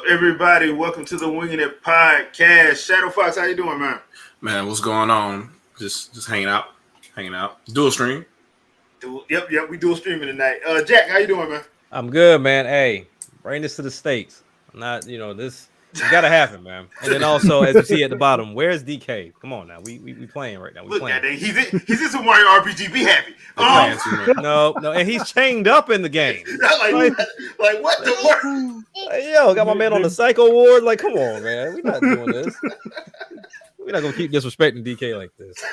everybody? Welcome to the Winging It podcast. Shadow Fox, how you doing, man? Man, what's going on? Just hanging out. Dual stream. Yep. We dual streaming tonight. Jack, how you doing, man? I'm good, man. Hey, bring this to the States. I'm not, this gotta happen, man. And then also, as you see at the bottom, where's DK? Come on now, we playing right now. We Look playing. at that. He's in Super Mario RPG. Be happy. No, and he's chained up in the game. like what the world? Got my man on the psycho ward. Like, come on, man. We're not doing this. We're not gonna keep disrespecting DK like this.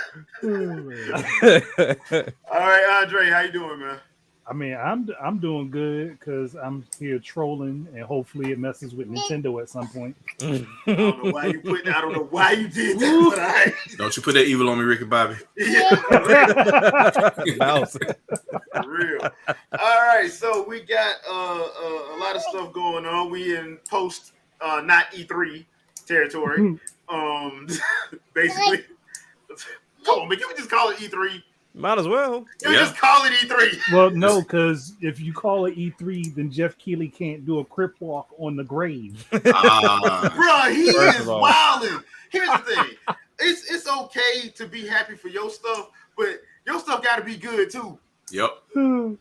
All right, Andre, how you doing, man? I mean, I'm doing good because I'm here trolling, and hopefully it messes with Nintendo at some point. I don't know why you did that, but Don't you put that evil on me, Ricky Bobby? Yeah, for real. All right, so we got a lot of stuff going on. We in post not E3 territory. Basically, come on, man, can we just call it E3? Might as well. You just call it E3. Well, no, because if you call it E3, then Jeff Keighley can't do a crip walk on the grave. Bro, he is wilding. Here's the thing: it's okay to be happy for your stuff, but your stuff got to be good too. Yep. I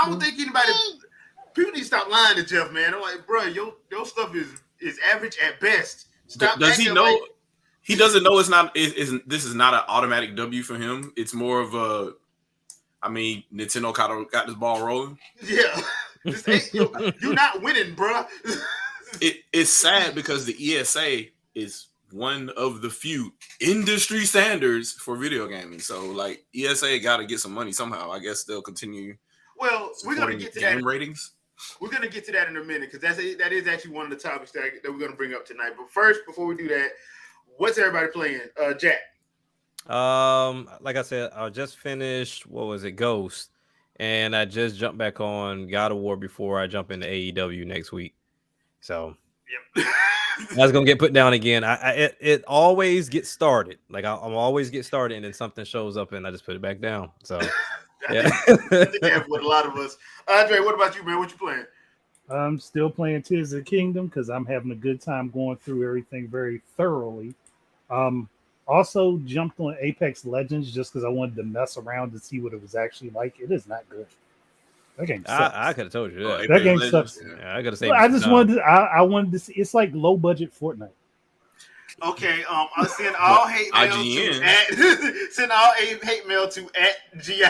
don't think anybody. People need to stop lying to Jeff, man. I'm like, bro, your stuff is average at best. Stop. Does he know? He doesn't know it's not. This is not an automatic W for him. It's more of a. I mean, Nintendo kind of got this ball rolling. Yeah, you're not winning, bro. It's sad because the ESA is one of the few industry standards for video gaming. So, like, ESA got to get some money somehow. I guess they'll continue. Well, we're gonna get to game that ratings. We're gonna get to that in a minute because that is actually one of the topics that we're gonna bring up tonight. But first, before we do that. What's everybody playing? Jack. Like I said, I just finished Ghost, and I just jumped back on God of War before I jump into AEW next week. So yep. That's gonna get put down again. It always gets started. Like I'm always get started, and then something shows up, and I just put it back down. So I think that's what a lot of us. Andre, what about you, man? What you playing? I'm still playing Tears of the Kingdom because I'm having a good time going through everything very thoroughly. Also jumped on Apex Legends just because I wanted to mess around to see what it was actually like. It is not good. That game sucks. I could have told you that. That game sucks. Yeah, I gotta say. I just wanted. I wanted to see. It's like low budget Fortnite. Okay. I send all hate mail to send all hate mail to @GI.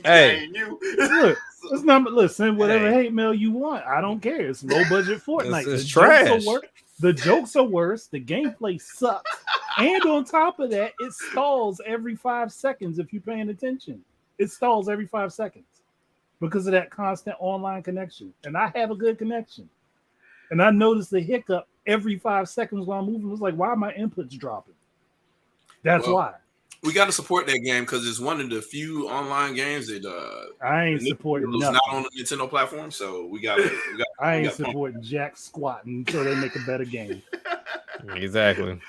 Hey, look, send whatever hate mail you want. I don't care. It's low budget Fortnite. It's trash. The jokes are worse. The gameplay sucks. And on top of that, it stalls every 5 seconds if you're paying attention. It stalls every 5 seconds because of that constant online connection. And I have a good connection. And I noticed the hiccup every 5 seconds while I'm moving. It was like, why are my inputs dropping? That's why. We got to support that game because it's one of the few online games that I ain't supporting. It's not on the Nintendo platform, so we got. I ain't supporting Jack squatting until they make a better game. Exactly.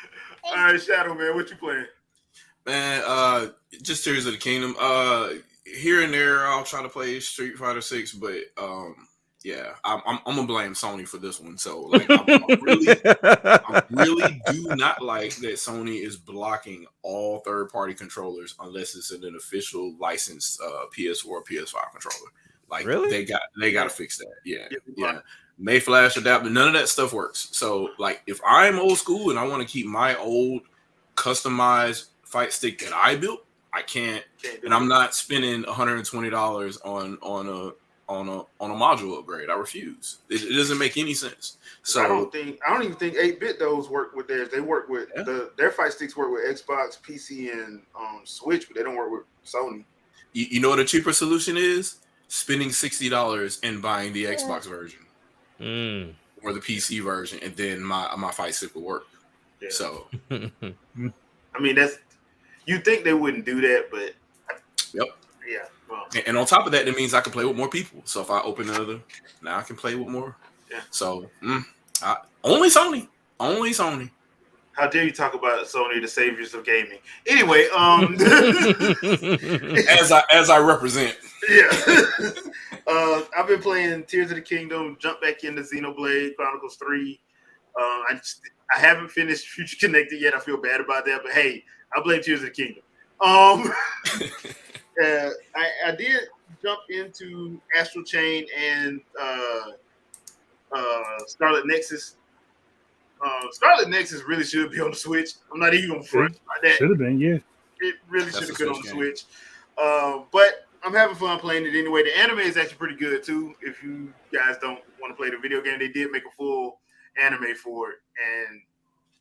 All right, Shadow man, what you playing? Man, just Tears of the Kingdom. Here and there, I'll try to play Street Fighter 6, but yeah, I'm gonna blame Sony for this one. So, like, I really do not like that Sony is blocking all third-party controllers unless it's an official licensed PS4 or PS5 controller. Like, really? they got to fix that. Yeah. May flash adapter, none of that stuff works. So, like, if I'm old school and I want to keep my old customized fight stick that I built, I can't, and I'm not spending $120 on a module upgrade. I refuse. It doesn't make any sense. So I don't even think 8-bit those work with theirs. They work with their fight sticks work with Xbox, PC, and Switch, but they don't work with Sony. You know what a cheaper solution is? Spending $60 and buying the Xbox version or the PC version, and then my fight stick will work. Yeah. So I mean, you'd think they wouldn't do that, but yep. Yeah. Well. And on top of that, it means I can play with more people. So if I open another, now I can play with more. Yeah. So only Sony. Only Sony. How dare you talk about Sony, the saviors of gaming? Anyway, as I represent. Yeah. I've been playing Tears of the Kingdom. Jump back into Xenoblade Chronicles 3. I haven't finished Future Connected yet. I feel bad about that, but hey, I blame Tears of the Kingdom. I did jump into Astral Chain and Scarlet Nexus. Scarlet Nexus really should be on the Switch. I'm not even going to front about that. Should have been, yeah. It really should have been on the game. Switch. But I'm having fun playing it anyway. The anime is actually pretty good too. If you guys don't want to play the video game, they did make a full anime for it. And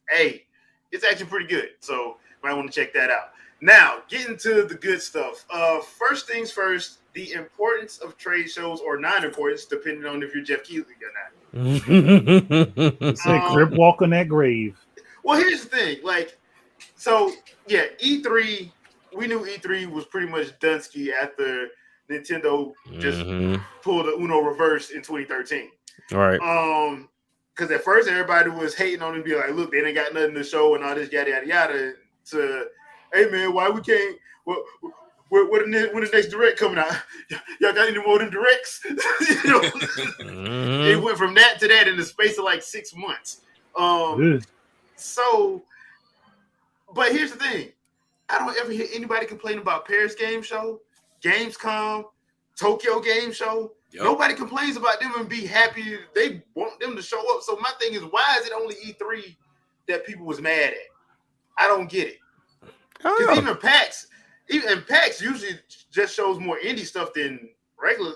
hey, it's actually pretty good. So you might want to check that out. Now, getting to the good stuff. First things first, the importance of trade shows or non-importance, depending on if you're Jeff Keighley or not. Say crip walk on that grave. Well, here's the thing. So yeah, E3, we knew E3 was pretty much Dunsky after Nintendo just pulled the Uno reverse in 2013. Right. Because at first everybody was hating on him, be like, look, they ain't got nothing to show and all this yada yada yada. To, hey man, why we can't? When the next direct coming out? Y'all got any more than directs? It went from that to that in the space of like 6 months. So, but here's the thing. I don't ever hear anybody complain about Paris Game Show, Gamescom, Tokyo Game Show. Yep. Nobody complains about them and be happy. They want them to show up. So my thing is, why is it only E3 that people was mad at? I don't get it. Because even PAX usually just shows more indie stuff than regular,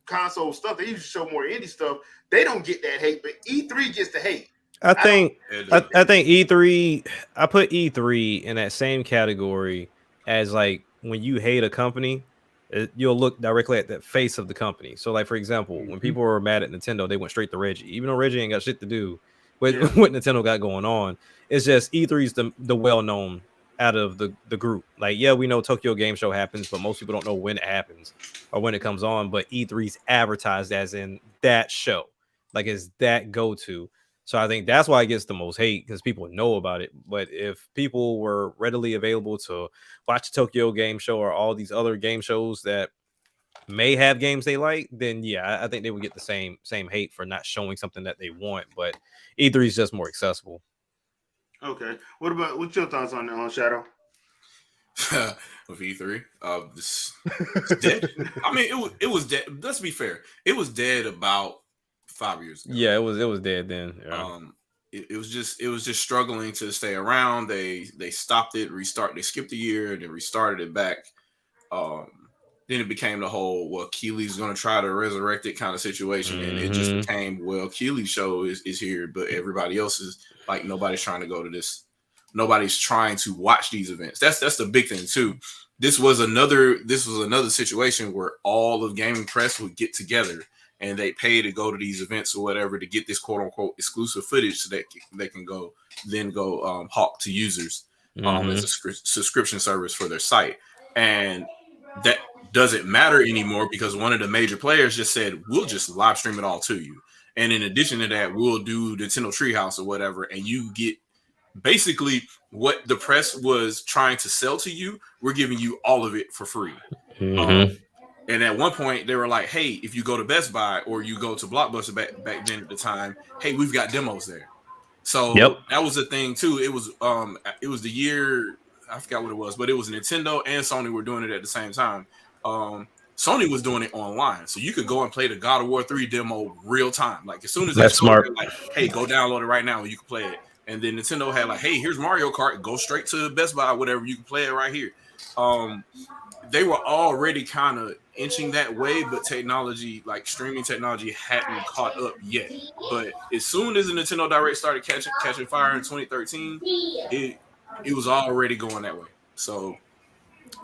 console stuff. They usually show more indie stuff. They don't get that hate, but E3 gets the hate. I think E3. I put E3 in that same category as like when you hate a company, you'll look directly at the face of the company. So, like for example, when people were mad at Nintendo, they went straight to Reggie, even though Reggie ain't got shit to do with what Nintendo got going on. It's just E3's the well-known out of the group. Like, yeah, we know Tokyo Game Show happens, but most people don't know when it happens or when it comes on. But E3's advertised as in that show, like it's that go-to. So I think that's why it gets the most hate because people know about it. But if people were readily available to watch the Tokyo Game Show or all these other game shows that may have games they like, then yeah, I think they would get the same hate for not showing something that they want. But E3 is just more accessible. Okay. What's your thoughts on Shadow? With E3, it's dead. I mean, it was dead. Let's be fair. It was dead about 5 years ago. Yeah, it was dead then. Yeah. It was just struggling to stay around. They stopped it, they skipped a year, and then restarted it back. Then it became the whole, well, Keeley's going to try to resurrect it kind of situation. And it just became, well, Keeley's show is here, but everybody else is like, nobody's trying to go to this. Nobody's trying to watch these events. That's the big thing too. This was another situation where all of gaming press would get together and they pay to go to these events or whatever to get this quote unquote exclusive footage so that they can go hawk to users as a subscription service for their site. And that doesn't matter anymore because one of the major players just said, we'll just live stream it all to you. And in addition to that, we'll do Nintendo Treehouse or whatever. And you get basically what the press was trying to sell to you. We're giving you all of it for free. And at one point they were like, hey, if you go to Best Buy or you go to Blockbuster back then at the time, hey, we've got demos there. So that was the thing too. It was the year, I forgot what it was, but it was Nintendo and Sony were doing it at the same time. Sony was doing it online, so you could go and play the God of War 3 demo real time. Like as soon as that's smart, like, hey, go download it right now and you can play it. And then Nintendo had like, hey, here's Mario Kart, go straight to Best Buy, whatever, you can play it right here. They were already kind of inching that way, but technology, like streaming technology, hadn't caught up yet. But as soon as the Nintendo Direct started catching fire in 2013, it was already going that way. So,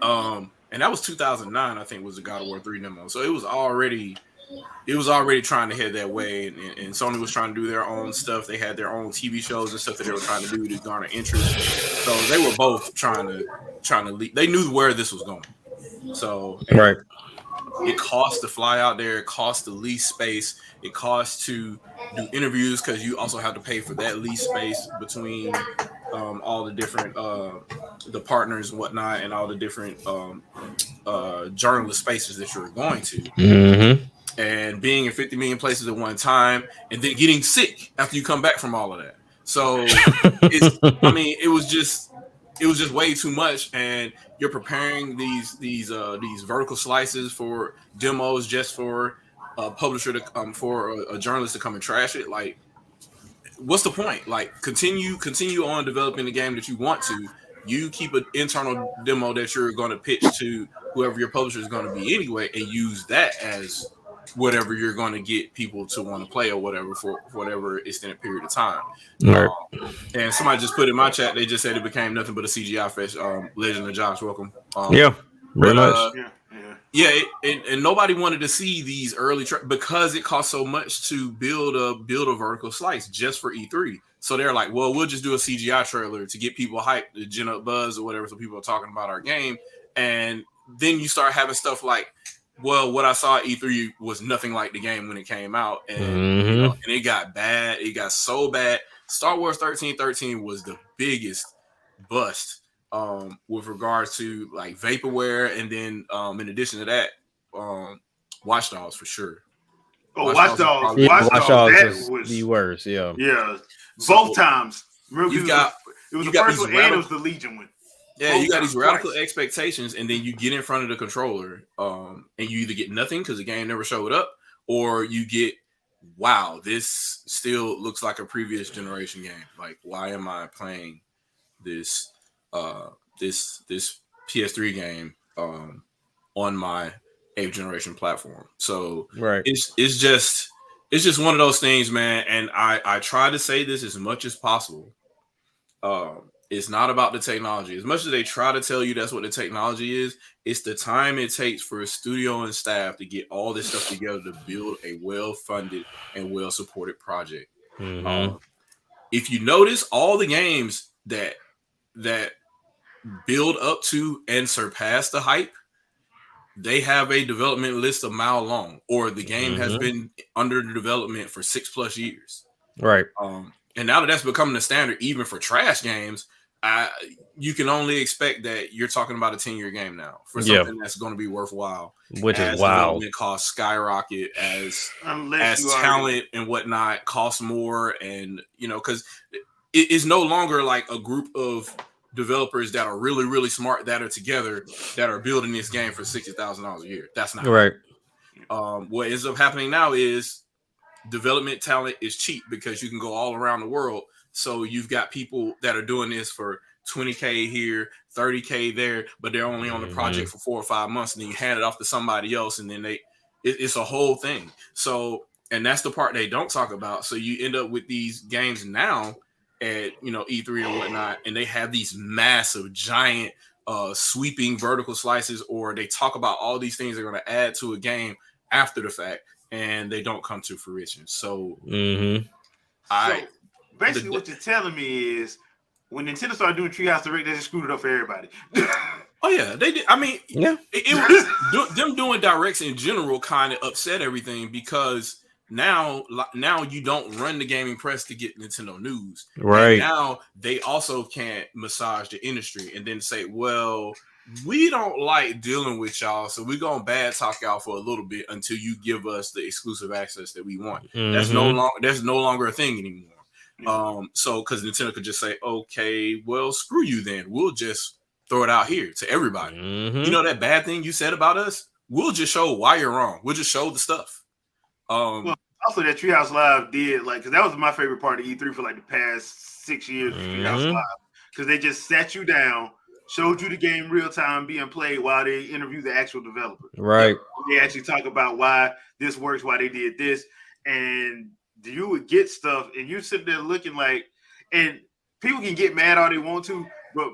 and that was 2009, I think, was the God of War 3 demo. So it was already trying to head that way, and Sony was trying to do their own stuff. They had their own TV shows and stuff that they were trying to do to garner interest. So they were both trying to lead. They knew where this was going. So right. It costs to fly out there. It costs to lease space. It costs to do interviews because you also have to pay for that lease space between all the different the partners and whatnot, and all the different journalist spaces that you're going to. Mm-hmm. And being in 50 million places at one time, and then getting sick after you come back from all of that. So it was just way too much. And you're preparing these vertical slices for demos just for a publisher to for a journalist to come and trash it. Like, what's the point? Like, continue on developing the game that you want to. You keep an internal demo that you're going to pitch to whoever your publisher is going to be anyway, and use that as whatever you're going to get people to want to play or whatever for whatever extended period of time. Right. And somebody just put in my chat, they just said it became nothing but a CGI fest. Legend of Josh, welcome. Yeah, very much. And nobody wanted to see these early because it cost so much to build a vertical slice just for E3. So they're like, well, we'll just do a CGI trailer to get people hyped, to gen up buzz or whatever, so people are talking about our game. And then you start having stuff like, well, what I saw at E3 was nothing like the game when it came out, and and it got bad. It got so bad. Star Wars 1313 was the biggest bust with regards to like vaporware, and then in addition to that, Watch Dogs for sure. Oh, Watch Dogs! Watch Dogs was the worst. Yeah, both times. Remember, it was the first one, and it was the Legion one. Yeah, you got these radical expectations, and then you get in front of the controller, and you either get nothing because the game never showed up, or you get, wow, this still looks like a previous generation game. Like, why am I playing this this PS3 game on my 8th generation platform? So it's just one of those things, man. And I try to say this as much as possible. It's not about the technology. As much as they try to tell you that's what the technology is, it's the time it takes for a studio and staff to get all this stuff together to build a well-funded and well-supported project. If you notice, all the games that build up to and surpass the hype, they have a development list a mile long, or the game has been under development for 6+ years. Right. And now that that's becoming the standard, even for trash games, you can only expect that you're talking about a 10-year game now for something that's going to be worthwhile. Which is wild. Development costs skyrocket as talent and whatnot costs more, and because it is no longer like a group of developers that are really, really smart that are together that are building this game for $60,000 a year. That's not right. What ends up happening now is development talent is cheap because you can go all around the world. So you've got people that are doing this for $20K here, $30K there, but they're only on the project for 4 or 5 months, and then you hand it off to somebody else, and then it's a whole thing. So, and that's the part they don't talk about. So you end up with these games now at E3 and whatnot, and they have these massive, giant, sweeping vertical slices, or they talk about all these things they're going to add to a game after the fact, and they don't come to fruition. So, basically, what you're telling me is when Nintendo started doing Treehouse Direct, they just screwed it up for everybody. Oh yeah, they did. I mean, it was them doing directs in general kind of upset everything, because now you don't run the gaming press to get Nintendo news. Right. And now they also can't massage the industry and then say, well, we don't like dealing with y'all, so we're gonna bad talk y'all for a little bit until you give us the exclusive access that we want. That's no longer a thing anymore. So because Nintendo could just say, okay, well, screw you then. We'll just throw it out here to everybody. You know that bad thing you said about us? We'll just show why you're wrong. We'll just show the stuff. Well, also that Treehouse Live did, like, because that was my favorite part of E3 for like the past 6 years. Treehouse Live, because they just sat you down, showed you the game real time being played while they interview the actual developer. Right. They actually talk about why this works, why they did this, and you would get stuff, and you sit there looking like, and people can get mad all they want to, but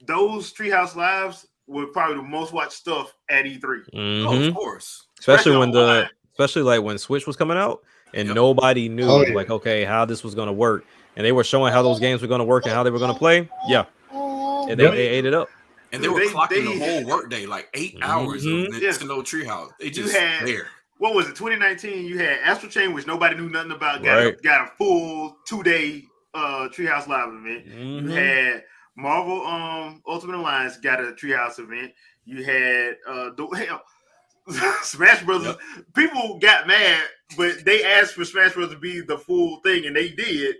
those Treehouse Lives were probably the most watched stuff at E3. Oh, of course. Especially like when Switch was coming out, and nobody knew like, okay, how this was going to work, and they were showing how those games were going to work and how they were going to play. And they ate it up. And they were clocking the whole workday, like 8 hours of Nintendo Treehouse. They just there. What was it? 2019. You had Astral Chain, which nobody knew nothing about. Got a full 2-day Treehouse Live event. You had Marvel Ultimate Alliance got a Treehouse event. You had Smash Brothers. Yep. People got mad, but they asked for Smash Brothers to be the full thing, and they did.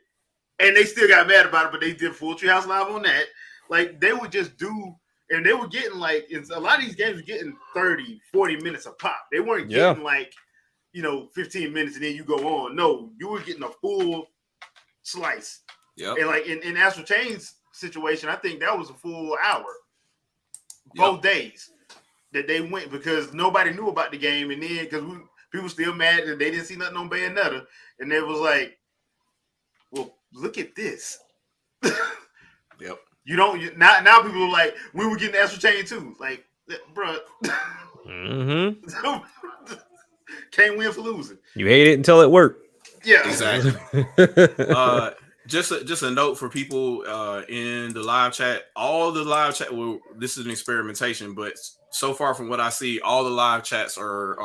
And they still got mad about it, but they did full Treehouse Live on that. Like, they would just do, and they were getting, like, a lot of these games were getting 30, 40 minutes a pop. They weren't getting, like, 15 minutes and then you go on. No, you were getting a full slice. Yeah. And, like, in Astral Chain's situation, I think that was a full hour. Both days that they went because nobody knew about the game. And then, because people still mad that they didn't see nothing on Bayonetta. And they was like, well, look at this. Yep. Now people are like, we were getting Astral Chain too. Like, bro. Can't win for losing. You hate it until it worked. Yeah. Exactly. Just a note for people in the live chat. All the live chat, well, this is an experimentation, but so far from what I see, all the live chats are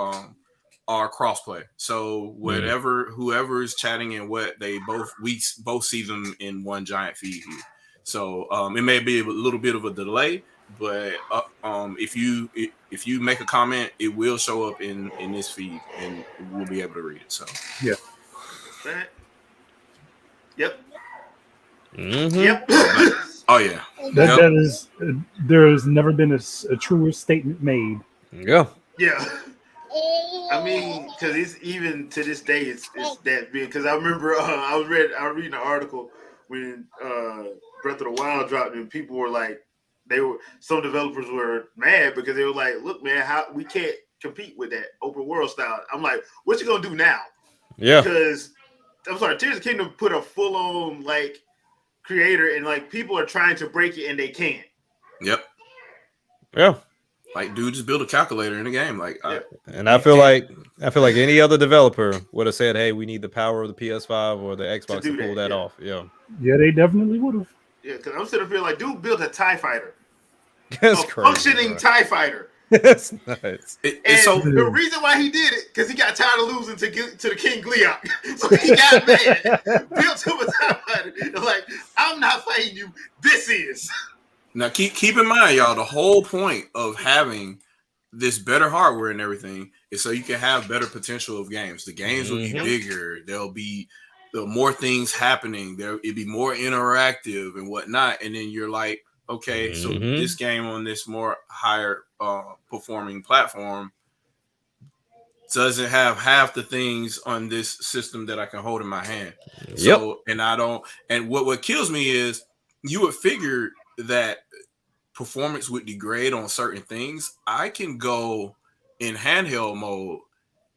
crossplay. So whoever is chatting and we both see them in one giant feed here. So it may be a little bit of a delay, but if you make a comment, it will show up in this feed and we'll be able to read it. So yeah. Yep. Mm-hmm. Yep. Oh yeah. That is. There has never been a truer statement made. Yeah. Yeah. I mean, because it's even to this day, it's that big. Because I remember I was reading an article when Breath of the Wild dropped, and people were like, some developers were mad because they were like, "Look, man, how we can't compete with that open world style." I'm like, "What you gonna do now?" Yeah. Because I'm sorry, Tears of the Kingdom put a full on like creator, and like people are trying to break it and they can't. Yep. Yeah. Like, dude, just build a calculator in the game. Like, I feel like any other developer would have said, "Hey, we need the power of the PS5 or the Xbox to pull that off." Yeah. Yeah, they definitely would have. Yeah, because I'm sitting here like, dude, build a TIE fighter. That's crazy, functioning TIE fighter. That's nuts. So the reason why he did it, because he got tired of losing to the King Gleeok. So he got mad, built him a TIE fighter. Like, I'm not fighting you. This is. Now keep in mind, y'all, the whole point of having this better hardware and everything is so you can have better potential of games. The games will be bigger. There'll be more things happening. It'll be more interactive and whatnot. And then you're like, okay, so this game on this more higher performing platform doesn't have half the things on this system that I can hold in my hand. So, and what kills me is you would figure that performance would degrade on certain things. I can go in handheld mode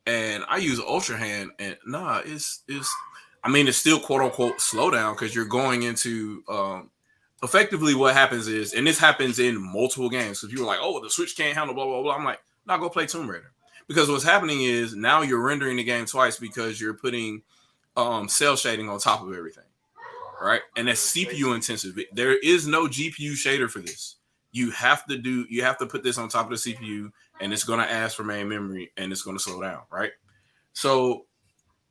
and I use Ultra Hand, and it's still quote unquote slowdown because you're going into effectively what happens is, and this happens in multiple games. So people are like, oh, the Switch can't handle blah blah blah. I'm like, no, go play Tomb Raider, because what's happening is now you're rendering the game twice because you're putting cell shading on top of everything. Right, and that's CPU intensive. There is no GPU shader for this. You have to put this on top of the CPU, and it's going to ask for main memory, and it's going to slow down, right? So,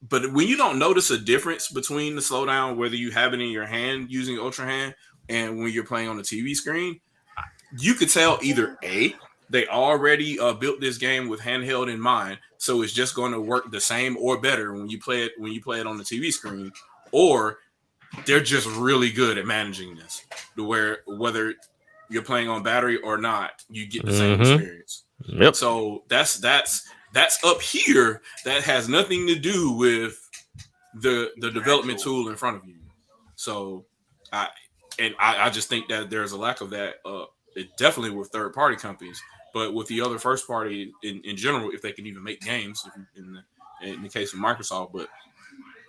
but when you don't notice a difference between the slowdown, whether you have it in your hand using Ultra Hand and when you're playing on the TV screen, you could tell either A, they already built this game with handheld in mind, so it's just going to work the same or better when you play it on the TV screen, or they're just really good at managing this to where whether you're playing on battery or not, you get the same experience. Yep. So that's up here. That has nothing to do with the development tool in front of you. So I just think that there's a lack of that. It definitely with third party companies, but with the other first party in general, if they can even make games in the case of Microsoft, but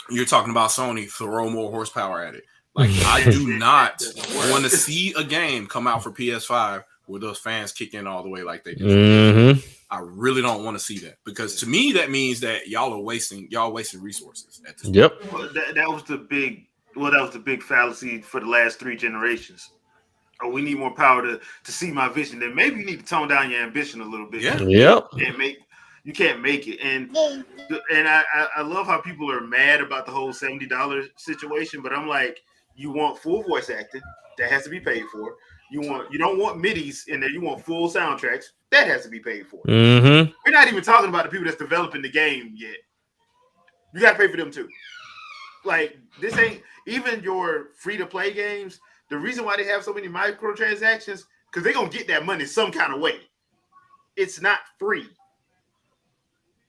you're talking about Sony, throw more horsepower at it. Like, I do not want to see a game come out for PS5 where those fans kick in all the way like they do. I really don't want to see that, because to me that means that y'all wasting resources at this point. Well, that was the big fallacy for the last 3 generations. Oh, we need more power to see my vision. Then maybe you need to tone down your ambition a little bit. You can't make it. And I love how people are mad about the whole $70 situation, but I'm like, You want full voice acting, that has to be paid for. You don't want midis in there. You want full soundtracks, that has to be paid for. Mm-hmm. We're not even talking about the people that's developing the game yet. You got to pay for them too. Like, this ain't even your free to play games. The reason why they have so many microtransactions, because they're gonna get that money some kind of way. It's not free.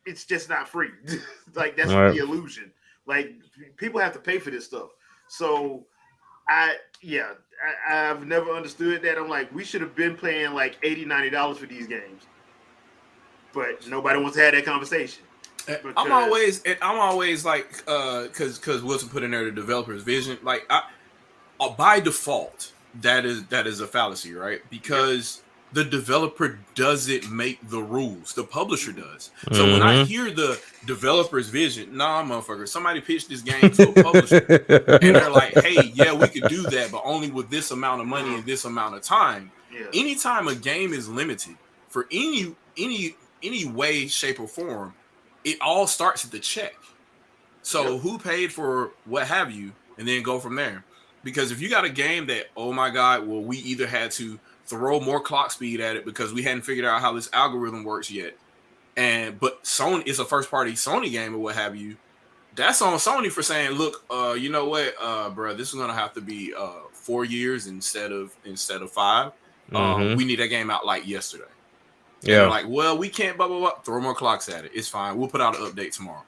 It's just not free. Like, that's the illusion. Like, people have to pay for this stuff. So I've never understood that. I'm like, we should have been paying like $80, $90 for these games. But nobody wants to have that conversation. I'm always like, because Wilson put in there the developer's vision. Like, by default, that is a fallacy, right? Because the developer doesn't make the rules; the publisher does. So when I hear the developer's vision, motherfucker, somebody pitched this game to a publisher, and they're like, "Hey, yeah, we could do that, but only with this amount of money and this amount of time." Yeah. Anytime a game is limited for any way, shape, or form, it all starts at the check. So who paid for what have you, and then go from there. Because if you got a game that, oh my God, well, we either had to throw more clock speed at it because we hadn't figured out how this algorithm works yet, but Sony is a first party Sony game or what have you, that's on Sony for saying, look, you know what, bro, this is gonna have to be 4 years instead of 5. We need that game out like yesterday. Yeah, like, well, we can't blah blah blah. Throw more clocks at it. It's fine. We'll put out an update tomorrow.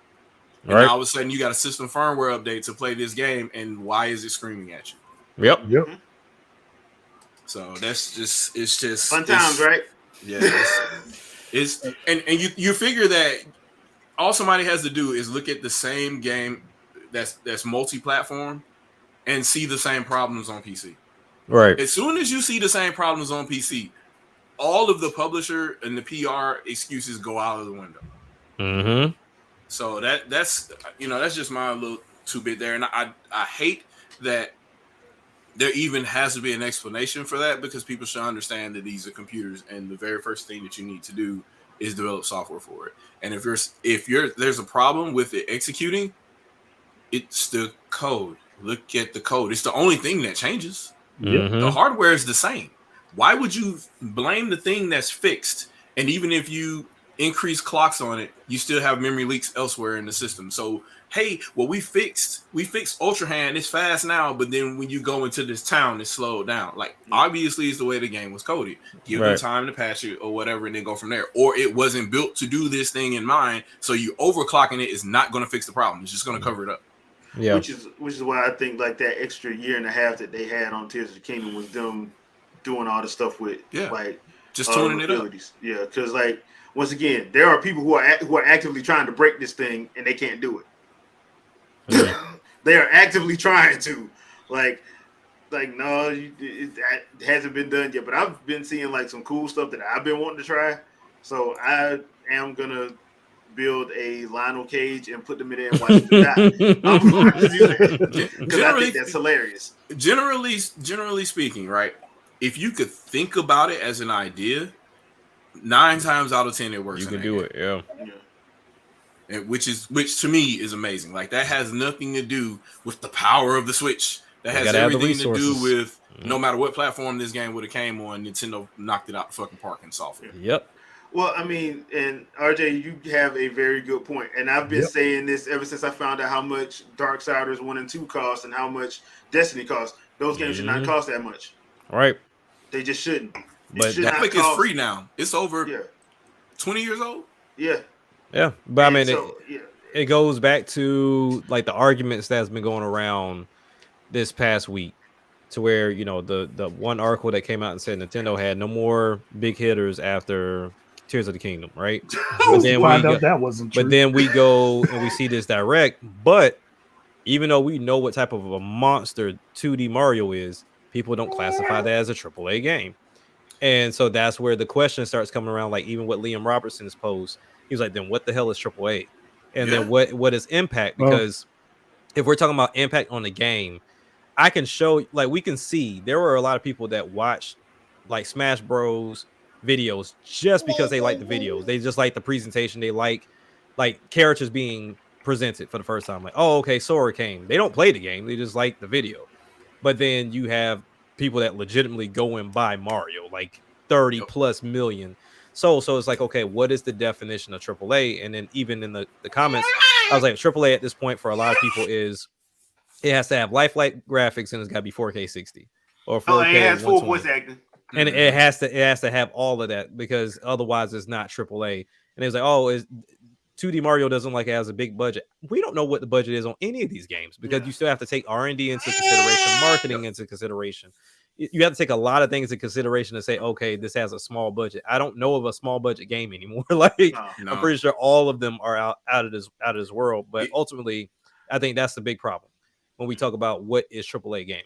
And now all of a sudden, you got a system firmware update to play this game, and why is it screaming at you? Yep. So it's just fun times, right? Yeah. It's you figure that all somebody has to do is look at the same game that's multi-platform and see the same problems on PC. Right. As soon as you see the same problems on PC, all of the publisher and the PR excuses go out of the window. Mm-hmm. So that's just my little 2-bit there, and I hate that there even has to be an explanation for that, because people should understand that these are computers, and the very first thing that you need to do is develop software for it. And if there's a problem with it executing, it's the code. Look at the code. It's the only thing that changes. Mm-hmm. The hardware is the same. Why would you blame the thing that's fixed? And even if you increase clocks on it, you still have memory leaks elsewhere in the system. So, hey, well, we fixed Ultra Hand. It's fast now, but then when you go into this town, it's slowed down. Like, obviously, it's the way the game was coded. Give them time to patch it or whatever, and then go from there. Or it wasn't built to do this thing in mind, so you overclocking it is not going to fix the problem. It's just going to cover it up. Yeah, which is why I think like that extra year and a half that they had on Tears of the Kingdom was them doing all the stuff with like just tuning it up. Yeah, because like, once again, there are people who are actively trying to break this thing and they can't do it. They are actively trying to, like no, that hasn't been done yet. But I've been seeing like some cool stuff that I've been wanting to try. So I am gonna build a Lionel Cage and put them in there and watch them die. I'm going to do that because I think that's hilarious. Generally speaking, right? If you could think about it as an idea, 9 times out of 10 it works. You can do it, yeah. And which to me is amazing. Like, that has nothing to do with the power of the Switch. That has everything to do with no matter what platform this game would have came on, Nintendo knocked it out the fucking park in software. Yep. Well, I mean, and RJ, you have a very good point. And I've been saying this ever since I found out how much Darksiders 1 and 2 cost and how much Destiny cost. Those games should not cost that much. Right. They just shouldn't. But Epic is free now. It's over 20 years old. Yeah. Yeah. But and I mean, it goes back to like the arguments that's been going around this past week, to where, you know, the one article that came out and said Nintendo had no more big hitters after Tears of the Kingdom, right? But then that wasn't true. But then we go and we see this direct. But even though we know what type of a monster 2D Mario is, people don't classify that as a AAA game. And so that's where the question starts coming around. Like, even what Liam Robertson's post, he was like, then what the hell is AAA? And then what is impact? Because if we're talking about impact on the game, I can show, like, we can see there were a lot of people that watched like Smash Bros videos just because they like the videos. They just like the presentation. They like characters being presented for the first time. Like, oh, okay, Sora came. They don't play the game. They just like the video. but then you have people that legitimately go and buy Mario, like 30 plus million. So it's like, okay, what is the definition of AAA? And then even in the comments, I was like, AAA at this point for a lot of people is it has to have lifelike graphics and it's got to be 4K 60 or 4K. And it has full 120. voice acting. And it has to have all of that because otherwise it's not AAA. And it was like, oh, is 2D Mario doesn't like it has a big budget. We don't know what the budget is on any of these games because you still have to take R&D into consideration, marketing into consideration. You have to take a lot of things into consideration to say, okay, this has a small budget. I don't know of a small budget game anymore. I'm pretty sure all of them are out of this world. But ultimately, I think that's the big problem when we talk about what is AAA gaming.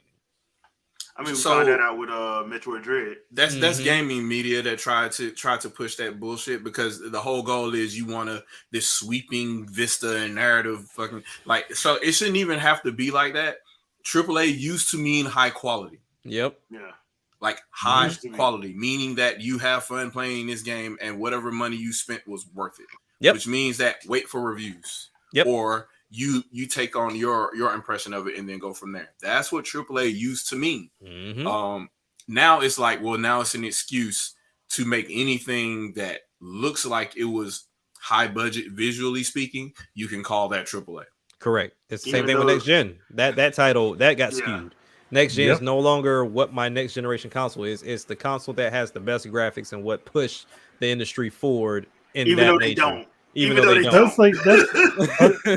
I mean, we found that out with Metroid Dread. That's gaming media that try to push that bullshit because the whole goal is you want this sweeping vista and narrative fucking like. So it shouldn't even have to be like that. AAA used to mean high quality. Yep. Yeah. Like high quality, meaning that you have fun playing this game and whatever money you spent was worth it. Yep. Which means that wait for reviews. Yep. Or you take on your impression of it and then go from there. That's what AAA used to mean. Mm-hmm. Now it's like, well, now it's an excuse to make anything that looks like it was high budget visually speaking. You can call that AAA. Correct. It's the same thing with next gen. That title that got skewed. Next gen is no longer what my next generation console is. It's the console that has the best graphics and what pushed the industry forward in even that though nature. they don't. Even though they don't.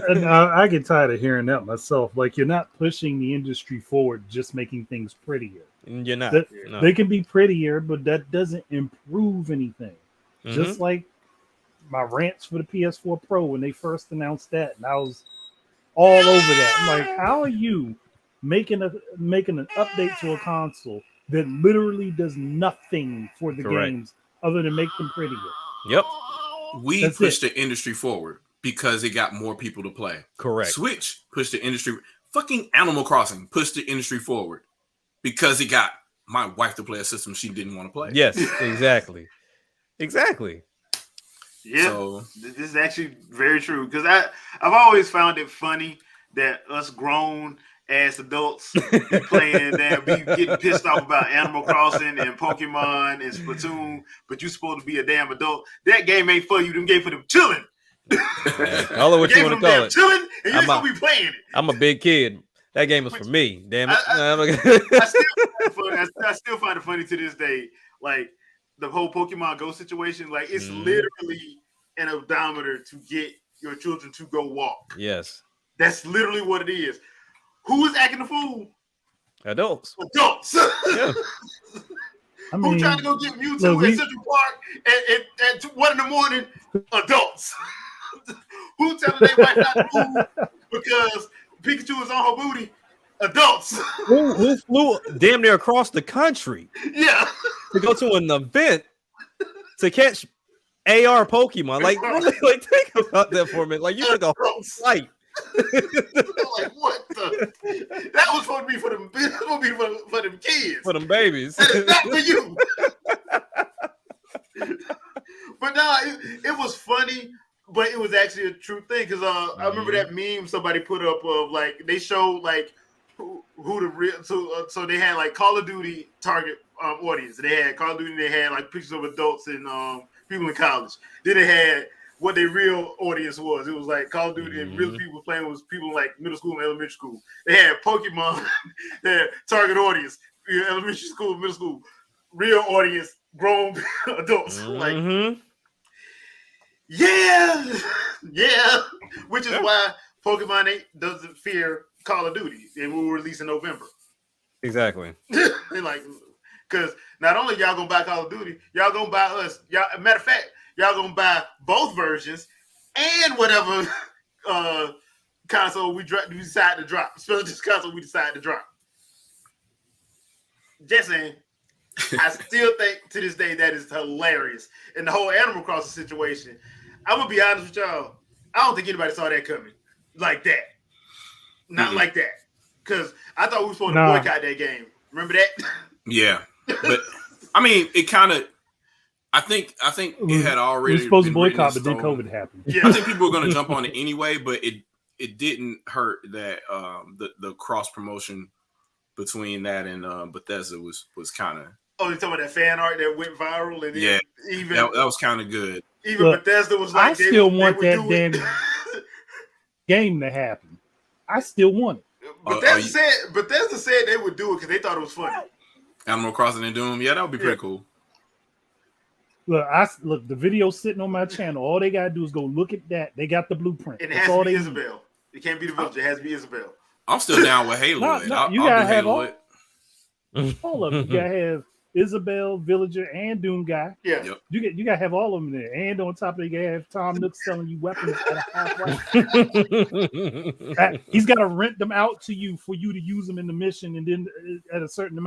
And I get tired of hearing that myself. Like, you're not pushing the industry forward, just making things prettier. You're not. They can be prettier, but that doesn't improve anything. Just like my rants for the PS4 Pro when they first announced that, and I was all over that. I'm like, how are you making an update to a console that literally does nothing for the games other than make them prettier? Yep. We pushed the industry forward because it got more people to play. Correct. Switch pushed the industry. Fucking Animal Crossing pushed the industry forward because it got my wife to play a system she didn't want to play. Yes, exactly. Exactly. Yeah, so, this is actually very true because I've always found it funny that us grown as adults be playing that, be getting pissed off about Animal Crossing and Pokemon and Splatoon, but you supposed to be a damn adult. That game ain't for you. Them game for them chilling. All of what you want to call it. Chilling, and you're gonna be playing it. I'm a big kid. That game is for me. Damn it. I still find it funny to this day. Like the whole Pokemon Go situation. Like it's literally an odometer to get your children to go walk. Yes. That's literally what it is. Who is acting the fool? Adults. Yeah. I mean, who trying to go get Mewtwo at Central Park at 1 a.m? Adults. Who telling their wife not to move because Pikachu is on her booty? Adults. Who flew damn near across the country? Yeah. To go to an event to catch AR Pokemon. Like, really, like think about that for a minute. Like, you took a whole flight. Like, what the? That was supposed to be for them. For them kids. For them babies. That is not for you. But no, it was funny, but it was actually a true thing because I remember that meme somebody put up of like they showed like who the real so they had like Call of Duty target audience. They had Call of Duty. They had like pictures of adults and people in college. Then they had what their real audience was. It was like Call of Duty and real people playing was people like middle school and elementary school. They had Pokemon, their target audience, elementary school, middle school, real audience, grown adults. Like, yeah, which is why Pokemon 8 doesn't fear Call of Duty. It will release in November. Exactly. Like, because not only y'all gonna buy Call of Duty, y'all gonna buy us. Y'all, matter of fact, y'all gonna buy both versions and whatever console we decide to drop. Especially this console we decide to drop. Just saying. I still think to this day that is hilarious. And the whole Animal Crossing situation, I'm gonna be honest with y'all. I don't think anybody saw that coming like that. Not like that. Because I thought we were supposed to boycott that game. Remember that? Yeah. But I mean, it kind of I think it had already. We were supposed to boycott, but then COVID happened. Yeah. I think people were going to jump on it anyway, but it didn't hurt that the cross promotion between that and Bethesda was kind of. Oh, you talking about that fan art that went viral, and Yeah, even that was kind of good. Even Look, Bethesda was like, I still want would that do damn game to happen. I still want it. Bethesda said they would do it because they thought it was funny. Animal Crossing and Doom, yeah, that would be pretty cool. Look, the video's sitting on my channel. All they gotta do is go look at that. They got the blueprint. And it has to be Isabel. It can't be the villager. It has to be Isabel. I'm still down with Halo. You gotta have all of them. You gotta have Isabel, Villager, and Doom Guy. Yeah. Yep. You gotta have all of them there. And on top of it, you gotta have Tom Nook selling you weapons at a half price. He's gotta rent them out to you for you to use them in the mission, and then at a certain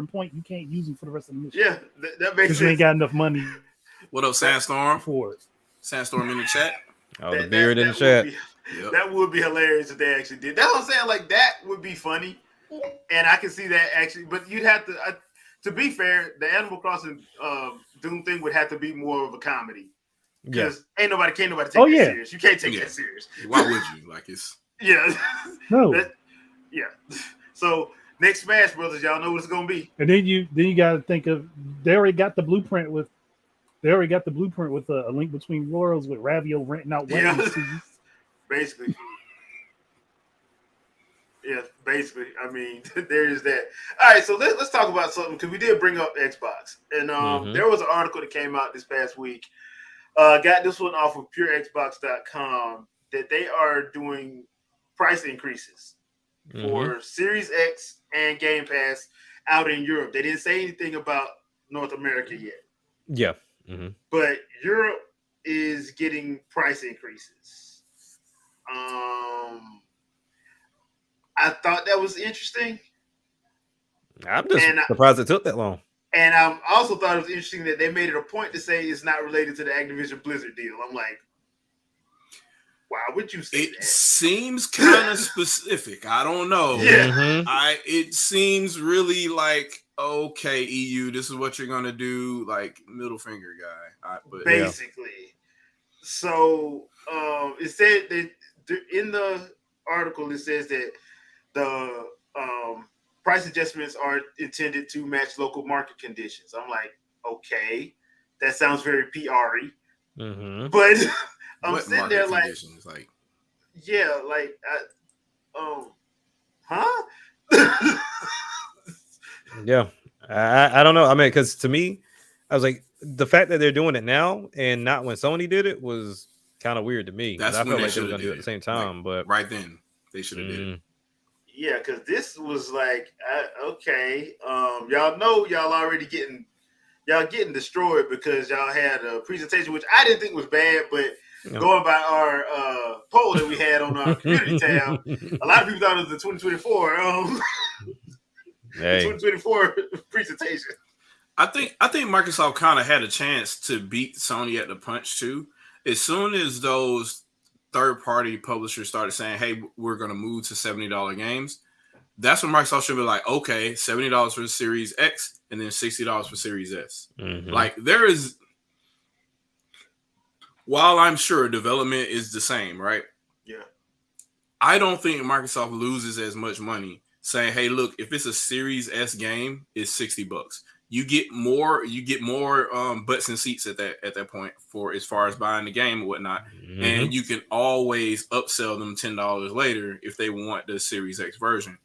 point, you can't use them for the rest of the mission. Yeah, that makes sense. You ain't got enough money. What up, Sandstorm? For it. Sandstorm in the chat. Oh, the beard in the chat. That would be hilarious if they actually did. That's what I'm saying. Like, that would be funny. And I can see that actually. But you'd have to be fair, the Animal Crossing Doom thing would have to be more of a comedy. Because can't nobody take that serious. You can't take that serious. Why would you? Like, it's... Yeah. No. So, next Smash Brothers, y'all know what it's going to be. And then you got to think of, they already got the blueprint with a link between worlds with Ravio renting out weapons to you. Basically. Yeah, basically. I mean, there is that. All right, so let's talk about something, because we did bring up Xbox. And there was an article that came out this past week. Got this one off of purexbox.com that they are doing price increases for Series X and Game Pass out in Europe. They didn't say anything about North America yet. Yeah. But Europe is getting price increases. I thought that was interesting. I'm just surprised it took that long. And I also thought it was interesting that they made it a point to say it's not related to the Activision Blizzard deal. I'm like, why would you say that? It seems kind of specific. I don't know. Yeah. It seems really like, okay, EU, this is what you're gonna do, like middle finger guy. Basically. So it said that in the article it says that the price adjustments are intended to match local market conditions. I'm like, okay, that sounds very PR-y. But I'm sitting there like, yeah, like, huh? Yeah, I don't know. I mean, because to me, I was like, the fact that they're doing it now and not when Sony did it was kind of weird to me. That's I when felt like they were going to do it at the same time, but right then they should have did it. Yeah, because this was like, okay, y'all know y'all already getting destroyed because y'all had a presentation which I didn't think was bad, but going by our poll that we had on our community tab, a lot of people thought it was the 2024 2024 presentation. I think Microsoft kind of had a chance to beat Sony at the punch too. As soon as those third-party publishers started saying, hey, we're going to move to $70 games, that's when Microsoft should be like, okay, $70 for Series X and then $60 for Series S. Like, there is, while I'm sure development is the same, right? Yeah. I don't think Microsoft loses as much money saying, hey, look, if it's a Series S game, it's $60. You get more butts and seats at that point for as far as buying the game and whatnot. And you can always upsell them $10 later if they want the Series X version.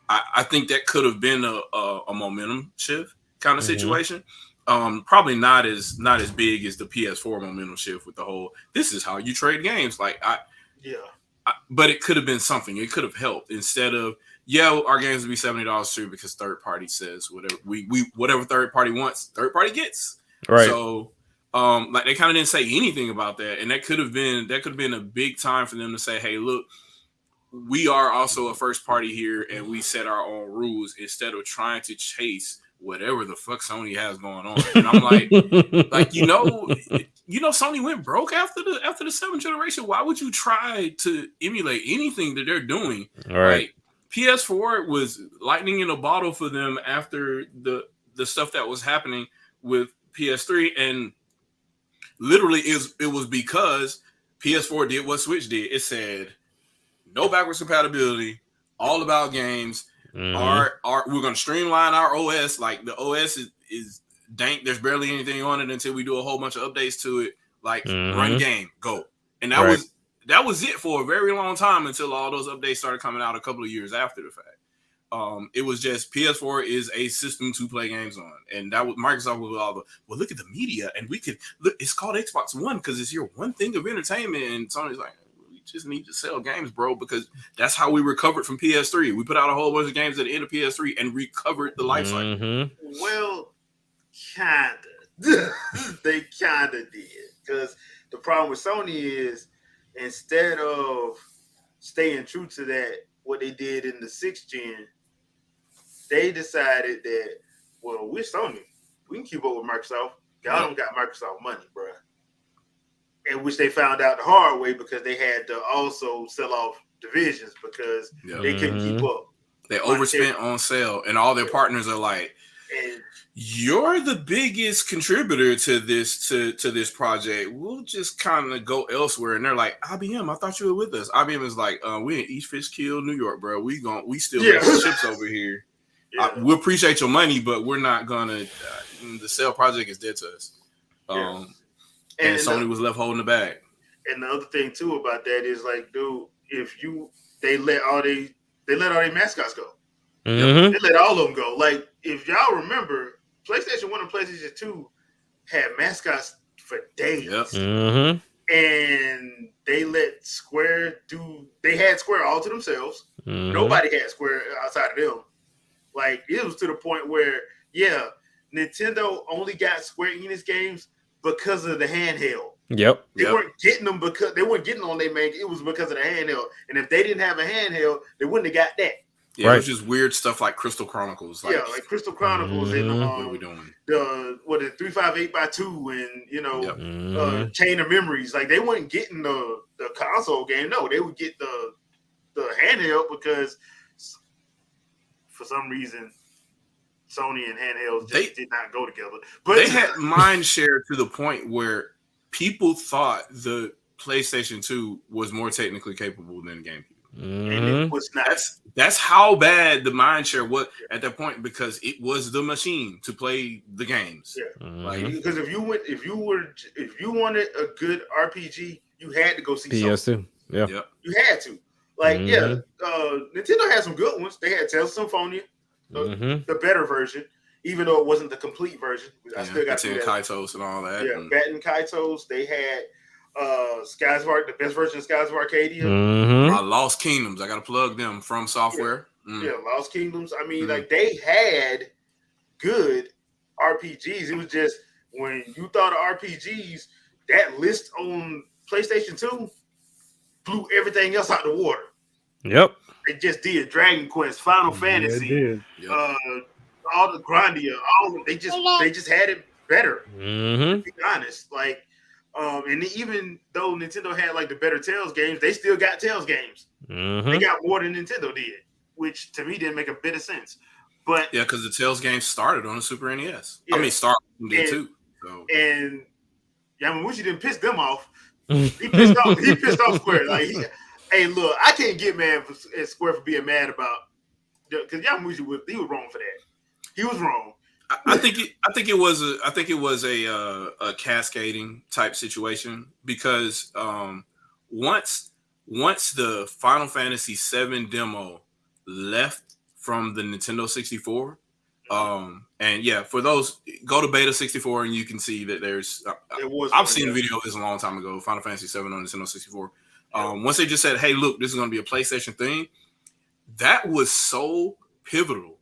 I think that could have been a momentum shift kind of situation. Probably not as big as the PS4 momentum shift with the whole, this is how you trade games. Like but it could have been something. It could have helped instead of, our games would be $70 too because third party says whatever whatever third party wants, third party gets. Right. So like they kind of didn't say anything about that. And that could have been a big time for them to say, hey, look, we are also a first party here and we set our own rules instead of trying to chase whatever the fuck Sony has going on. And I'm like, Sony went broke after the 7th generation. Why would you try to emulate anything that they're doing? All right. Like, PS4 was lightning in a bottle for them after the stuff that was happening with PS3, and literally it was because PS4 did what Switch did. It said no backwards compatibility, all about games. we're gonna streamline our OS. Like the OS is dank. There's barely anything on it until we do a whole bunch of updates to it. Like run game, go. And that was it for a very long time until all those updates started coming out a couple of years after the fact. It was just PS4 is a system to play games on, and that was Microsoft was all the look at the media, and we could look. It's called Xbox One because it's your one thing of entertainment, and Sony's like, we just need to sell games, bro, because that's how we recovered from PS3. We put out a whole bunch of games at the end of PS3 and recovered the life cycle. Well, kinda. They kinda did, because the problem with Sony is instead of staying true to that, what they did in the 6th gen, they decided that, well, we're Sony. We can keep up with Microsoft. Y'all don't got Microsoft money, bro. And which they found out the hard way because they had to also sell off divisions because they couldn't keep up. They overspent on sale, and all their partners are like, you're the biggest contributor to this project. We'll just kind of go elsewhere. And they're like, IBM, I thought you were with us. IBM is like, we in East Fishkill, New York, bro. We still making chips over here. We appreciate your money, but we're not gonna. The Cell project is dead to us. And Sony was left holding the bag. And the other thing too about that is like, dude, they let all their mascots go. They let all of them go. Like, if y'all remember, PlayStation 1 and PlayStation 2 had mascots for days. And they let Square they had Square all to themselves. Nobody had Square outside of them. Like, it was to the point where, Nintendo only got Square Enix games because of the handheld. They weren't getting them because they weren't getting on their main. It was because of the handheld. And if they didn't have a handheld, they wouldn't have got that. Yeah, it was just weird stuff like Crystal Chronicles. Like Crystal Chronicles and what are we doing? The 358x2 and Chain of Memories. Like, they weren't getting the console game. No, they would get the handheld because for some reason Sony and handhelds did not go together. But they had mind share to the point where people thought the PlayStation 2 was more technically capable than the GameCube. And it was not. That's how bad the mindshare was at that point, because it was the machine to play the games. Because if you wanted a good RPG, you had to go see PS2. You had to. Like, Nintendo had some good ones. They had Tales of Symphonia, the better version, even though it wasn't the complete version. I still got to Kaitos and all that. Batten Kaitos. They had Skyward, the best version of Skies of Arcadia. Lost Kingdoms. I got to plug them from software. Lost Kingdoms. I mean, like, they had good RPGs. It was just when you thought of RPGs, that list on PlayStation 2 blew everything else out the water. It just did. Dragon Quest, Final Fantasy, all the Grandia, they just had it better. To be honest, like, and even though Nintendo had like the better Tales games, they still got Tales games. They got more than Nintendo did, which to me didn't make a bit of sense. But because the Tales games started on the Super NES. I mean, Star did too. So. And Yamaguchi didn't piss them off. He pissed off Square. Like, hey, look, I can't get mad at Square for being mad about, because Yamaguchi was wrong for that. He was wrong. I think it was a cascading type situation, because once the Final Fantasy VII demo left from the Nintendo 64, and for those, go to Beta 64 and you can see that there's I've seen a video of this a long time ago, Final Fantasy VII on Nintendo 64. Once they just said, hey, look, this is going to be a PlayStation thing, that was so pivotal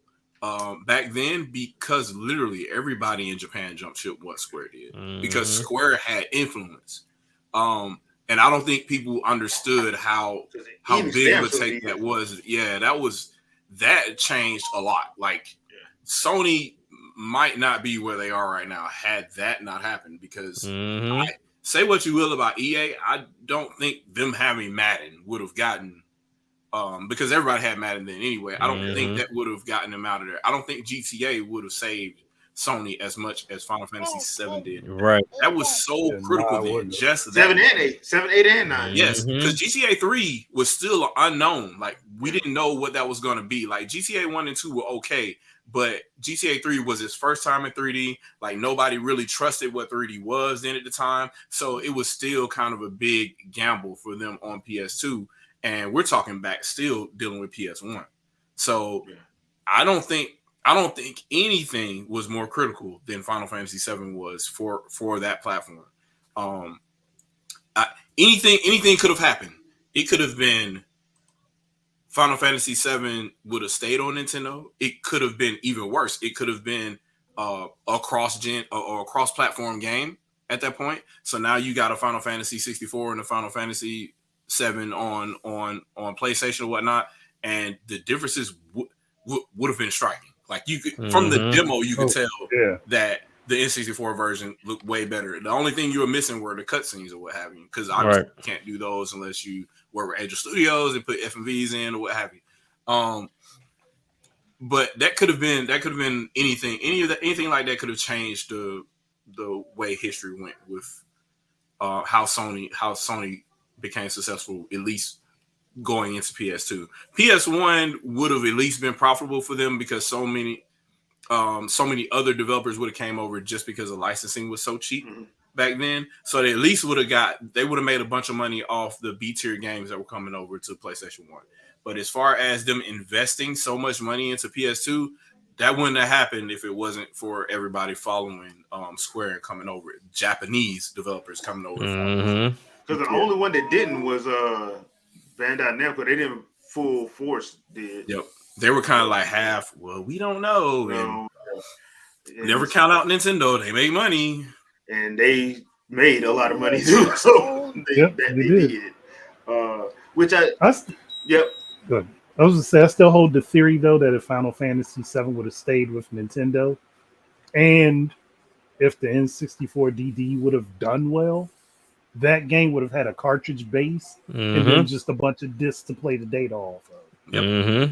back then, because literally everybody in Japan jumped ship what Square did, because Square had influence. And I don't think people understood how big of a take that was. That changed a lot. Like, Sony might not be where they are right now had that not happened, because say what you will about EA, I don't think them having Madden would have gotten, because everybody had Madden then anyway. I don't think that would have gotten them out of there. I don't think GTA would have saved Sony as much as Final Fantasy VII did. Right. That was so critical then. Just 7 that. and 8, 7, 8, and 9. Yes, because GTA 3 was still unknown. Like we didn't know what that was going to be. Like GTA 1 and 2 were okay, but GTA 3 was his first time in 3D. Like nobody really trusted what 3D was then at the time. So it was still kind of a big gamble for them on PS2. And we're talking back still dealing with PS1. So I don't think anything was more critical than Final Fantasy VII was for that platform. Anything could have happened. It could have been Final Fantasy VII would have stayed on Nintendo. It could have been even worse. It could have been a cross-gen or a cross-platform game at that point. So now you got a Final Fantasy 64 and a Final Fantasy 7 on PlayStation or whatnot, and the differences would have been striking. Like you could from the demo, you could tell that the N64 version looked way better. The only thing you were missing were the cutscenes or what have you, because obviously you can't do those unless you work with Angel Studios and put FMVs in or what have you. But that could have been anything. Anything like that could have changed the way history went with how Sony became successful, at least going into PS2. PS1 would have at least been profitable for them because so many other developers would have came over just because the licensing was so cheap back then. So they at least would have made a bunch of money off the B tier games that were coming over to PlayStation 1. But as far as them investing so much money into PS2, that wouldn't have happened if it wasn't for everybody following Square and coming over. Japanese developers coming over. Because the only one that didn't was Bandai Namco. They didn't full force did. Yep. They were kind of like half, well, we don't know. No. And never count out Nintendo. They make money. And they made a lot of money too. So they did. Which yep. Good. I was going to say, I still hold the theory, though, that if Final Fantasy VII would have stayed with Nintendo, and if the N64 DD would have done well, that game would have had a cartridge base and then just a bunch of discs to play the data off of. Yep.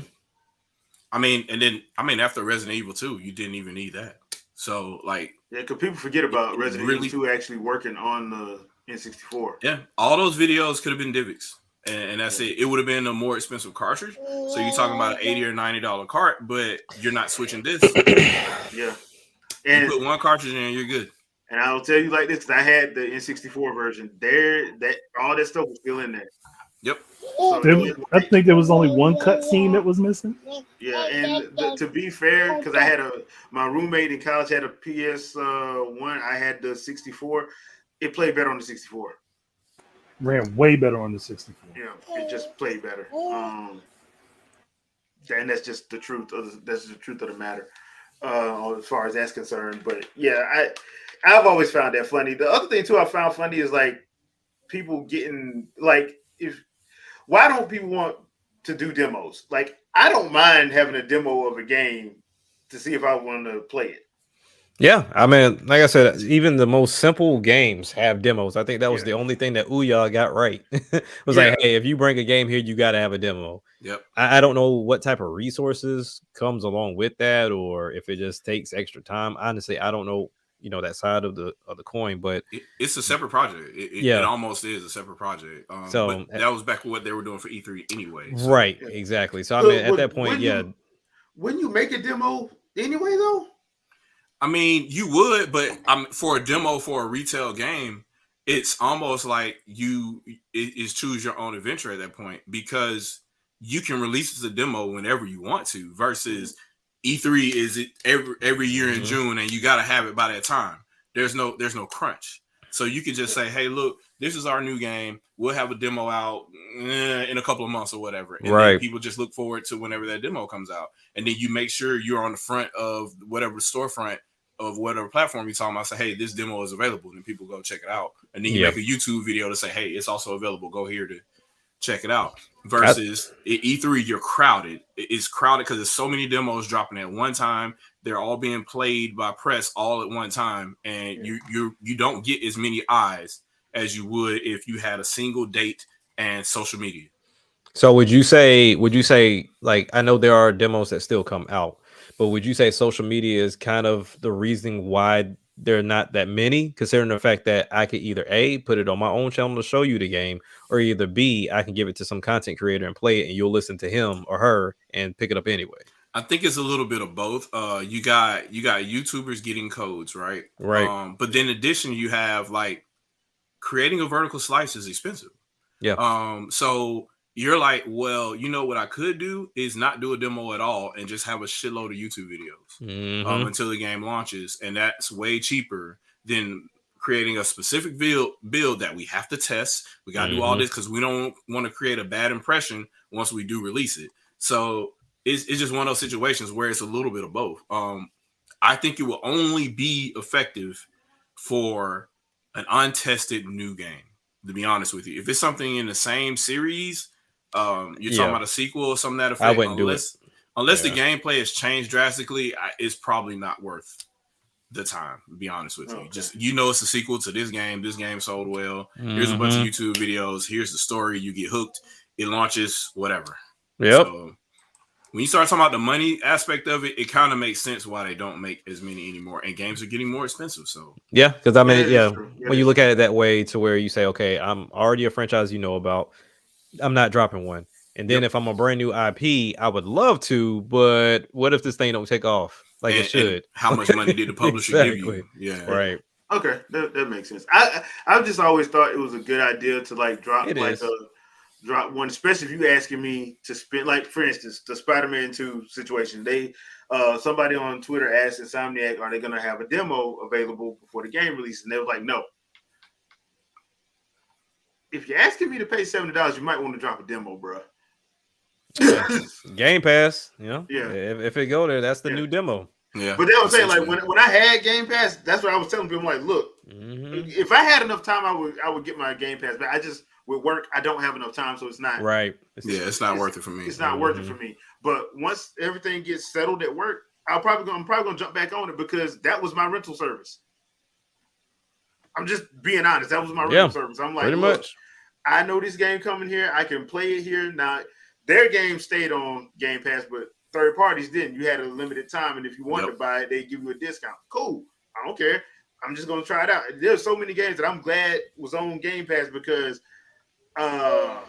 I mean, after Resident Evil 2, you didn't even need that. So, like... Yeah, because people forget about Resident Evil 2 actually working on the N64. Yeah, all those videos could have been DivX. And that's it. It would have been a more expensive cartridge. So you're talking about an $80 or $90 cart, but you're not switching discs. Yeah. And you put one cartridge in, you're good. And I'll tell you like this, because I had the N64 version. All that stuff was still in there. Yep. So I think there was only one cutscene that was missing. Yeah, and to be fair, because I had my roommate in college had a PS1. I had the 64. It played better on the 64. Ran way better on the 64. Yeah, it just played better. And that's just the truth. That's the truth of the matter, as far as that's concerned. But yeah, I've always found that funny. The other thing too I found funny is like people getting like why don't people want to do demos? Like I don't mind having a demo of a game to see if I want to play it. Yeah, I mean, like I said, even the most simple games have demos. I think that was the only thing that Ouya got right. It was like, hey, if you bring a game here, you got to have a demo. Yep. I don't know what type of resources comes along with that, or if it just takes extra time. Honestly, I don't know, that side of the coin, but it's a separate project. It almost is a separate project. So that was back what they were doing for E3 anyway. So. Right, exactly. So I mean, at that point, wouldn't you make a demo anyway, though? I mean, you would, but for a demo for a retail game, it's almost like is choose your own adventure at that point, because you can release the demo whenever you want to versus E3 is every year in June and you got to have it by that time. There's no crunch. So you could just say, hey, look, this is our new game. We'll have a demo out in a couple of months or whatever. And then people just look forward to whenever that demo comes out. And then you make sure you're on the front of whatever storefront of whatever platform you're talking about, say, hey, this demo is available, and people go check it out. And then you make a YouTube video to say, hey, it's also available. Go here to check it out. Versus E3, you're crowded. It's crowded because there's so many demos dropping at one time. They're all being played by press all at one time, and you don't get as many eyes as you would if you had a single date and social media. So would you say like, I know there are demos that still come out, but would you say social media is kind of the reason why there are not that many, considering the fact that I could either A, put it on my own channel to show you the game, or either B, I can give it to some content creator and play it and you'll listen to him or her and pick it up anyway? I think it's a little bit of both. You got YouTubers getting codes, right? Right. But then in addition, you have like creating a vertical slice is expensive. Yeah. So you're like, well, you know what I could do is not do a demo at all and just have a shitload of YouTube videos until the game launches, and that's way cheaper than creating a specific build that we have to test. We got to do all this because we don't want to create a bad impression once we do release it. So it's just one of those situations where it's a little bit of both. I think it will only be effective for an untested new game, to be honest with you. If it's something in the same series, you're talking about a sequel or something that effect, I wouldn't do it. Unless the gameplay has changed drastically, it's probably not worth the time, to be honest with you. Just, it's a sequel to this game sold well, here's a bunch of YouTube videos, here's the story, you get hooked, it launches, whatever. So when you start talking about the money aspect of it, it kind of makes sense why they don't make as many anymore, and games are getting more expensive. So because I mean, when you look at it that way, to where you say, okay, I'm already a franchise you know about, I'm not dropping one. And then if I'm a brand new IP, I would love to, but what if this thing don't take off like it should? And how much money did the publisher give you? Yeah, right. Okay, that makes sense. I've just always thought it was a good idea to like drop drop one, especially if you asking me to spend, like, for instance, the Spider-Man 2 situation. They somebody on Twitter asked Insomniac, are they going to have a demo available before the game release? And they were like, no. If you're asking me to pay $70, you might want to drop a demo, bro. Game Pass, Yeah. If it go there, that's the new demo. Yeah, but they were saying, like, when I had Game Pass, that's what I was telling people. I'm like, look, if I had enough time, I would get my Game Pass. But I just, with work, I don't have enough time, so it's not right. It's not worth it for me. It's not worth it for me. But once everything gets settled at work, I'm probably gonna jump back on it, because that was my rental service. I'm just being honest. That was my rental service. I'm like, pretty much. I know this game coming here. I can play it here. Now, their game stayed on Game Pass, but third parties didn't. You had a limited time, and if you wanted to buy it, they give you a discount. Cool. I don't care. I'm just gonna try it out. There's so many games that I'm glad was on Game Pass, because otherwise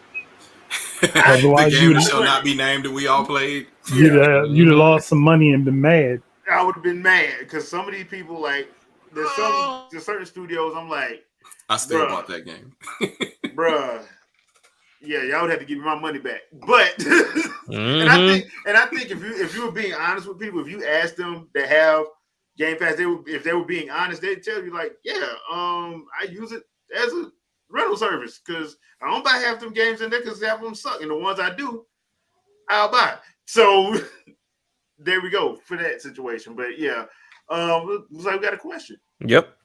the game shall not be named that we all played. You'd have lost some money and been mad. I would have been mad, because some of these people, like, there's certain studios, I'm like, I still bought that game. Bruh. Yeah, y'all would have to give me my money back. But and I think if you were being honest with people, if you asked them that have Game Pass, if they were being honest, they'd tell you, like, I use it as a rental service, because I don't buy half them games in there because half of them suck, and the ones I do, I'll buy. So there we go for that situation. But yeah, looks like we got a question. Yep.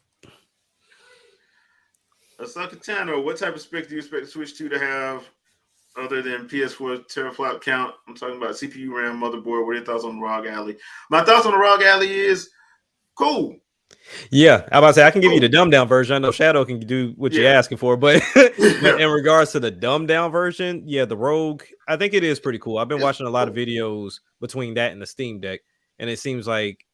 Asakatano, what type of specs do you expect the Switch 2 to have other than PS4 teraflop count? I'm talking about CPU, RAM, motherboard. What are your thoughts on the ROG Alley? My thoughts on the ROG Alley is cool. Yeah, I'm about to say, I can give you the dumbed down version. I know Shadow can do what you're asking for, but in regards to the dumbed down version, the Rogue, I think it is pretty cool. I've been watching a lot of videos between that and the Steam Deck, and it seems like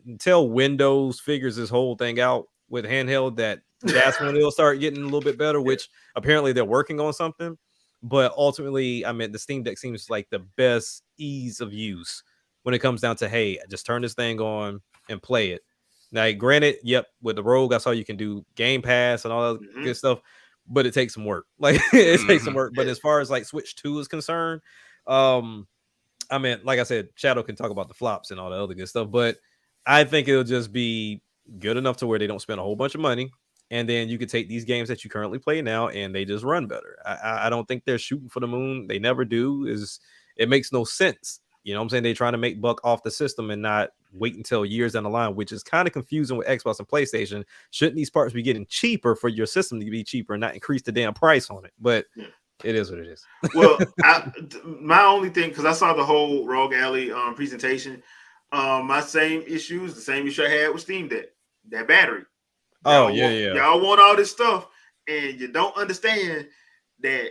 until Windows figures this whole thing out with handheld, that's when it'll start getting a little bit better, which apparently they're working on something. But ultimately, I mean, the Steam Deck seems like the best ease of use when it comes down to, hey, just turn this thing on and play it. Now, granted, with the Rogue, I saw you can do Game Pass and all that good stuff, but it takes some work. Like, it takes some work. But as far as like Switch 2 is concerned, I mean, like I said, Shadow can talk about the flops and all the other good stuff, but I think it'll just be good enough to where they don't spend a whole bunch of money. And then you could take these games that you currently play now and they just run better. I don't think they're shooting for the moon. They never do. It makes no sense. You know what I'm saying? They're trying to make buck off the system and not wait until years down the line, which is kind of confusing with Xbox and PlayStation. Shouldn't these parts be getting cheaper for your system to be cheaper and not increase the damn price on it? But it is what it is. Well, my only thing, because I saw the whole ROG Alley presentation, my same issues, the same issue I had with Steam Deck, that battery. Y'all want all this stuff, and you don't understand that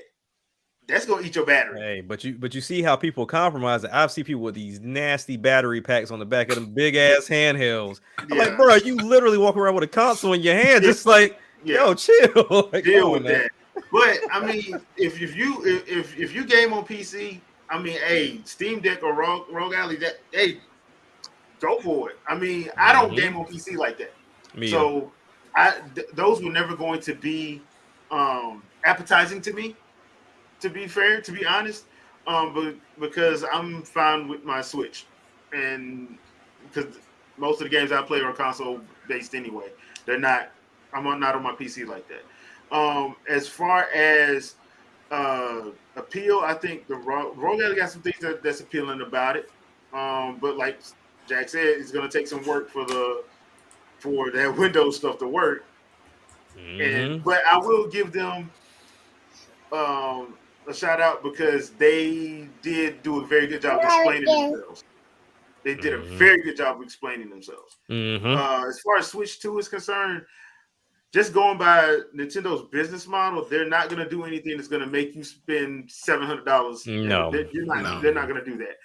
that's gonna eat your battery. Hey, but you see how people compromise it. I've seen people with these nasty battery packs on the back of them big ass handhelds. I'm like, bro, you literally walk around with a console in your hand, just like, yo, chill. Like, deal with that. But I mean, if you game on PC, I mean, hey, Steam Deck or Rogue Alley, that hey, go for it. I mean, I don't game on PC like that, so those were never going to be appetizing to me. To be fair, to be honest, but because I'm fine with my Switch, and because most of the games I play are console based anyway, they're not. Not on my PC like that. As far as appeal, I think the Rogue Alley got some things that's appealing about it. But like Jack said, it's going to take some work for that Windows stuff to work. But I will give them a shout out because they did do a very good job explaining themselves. They did a very good job of explaining themselves. As far as Switch 2 is concerned, just going by Nintendo's business model, they're not going to do anything that's going to make you spend $700. No, they're not going to do that.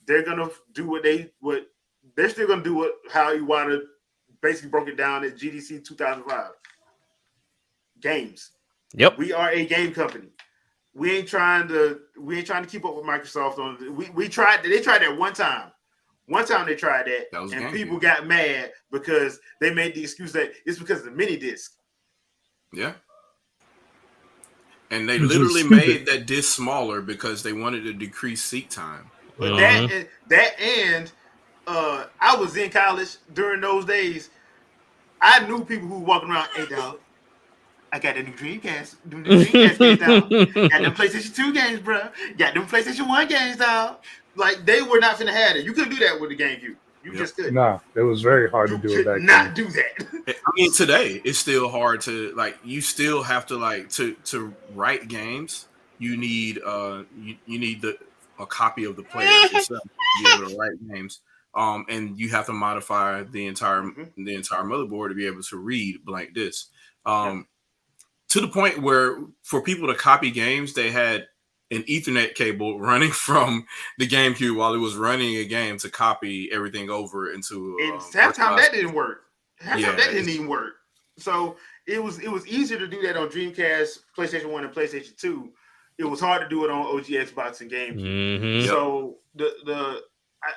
They're going to do what they're still going to do how Iwata basically broke it down at GDC 2005. Games. Yep. We are a game company. We ain't trying to keep up with Microsoft on. They tried that one time. One time they tried that and people got mad because they made the excuse that it's because of the mini disc. Yeah. And they literally made that disc smaller because they wanted to decrease seat time. But I was in college during those days. I knew people who were walking around, hey dog, I got the new Dreamcast. The new Dreamcast games, dog. Got them PlayStation 2 games, bro. Got them PlayStation 1 games, dog. Like, they were not finna have it. You couldn't do that with the GameCube. You just couldn't. Nah, it was very hard to do it back then. Not do that. I mean, today it's still hard to you still have to to write games. You need you need a copy of the player yourself to be able to write games. And you have to modify the entire motherboard to be able to read blank disc. To the point where for people to copy games, they had an Ethernet cable running from the GameCube while it was running a game to copy everything over into. Half time that didn't work. Half time that didn't even work. So it was easier to do that on Dreamcast, PlayStation 1, and PlayStation 2. It was hard to do it on OG Xbox and GameCube. So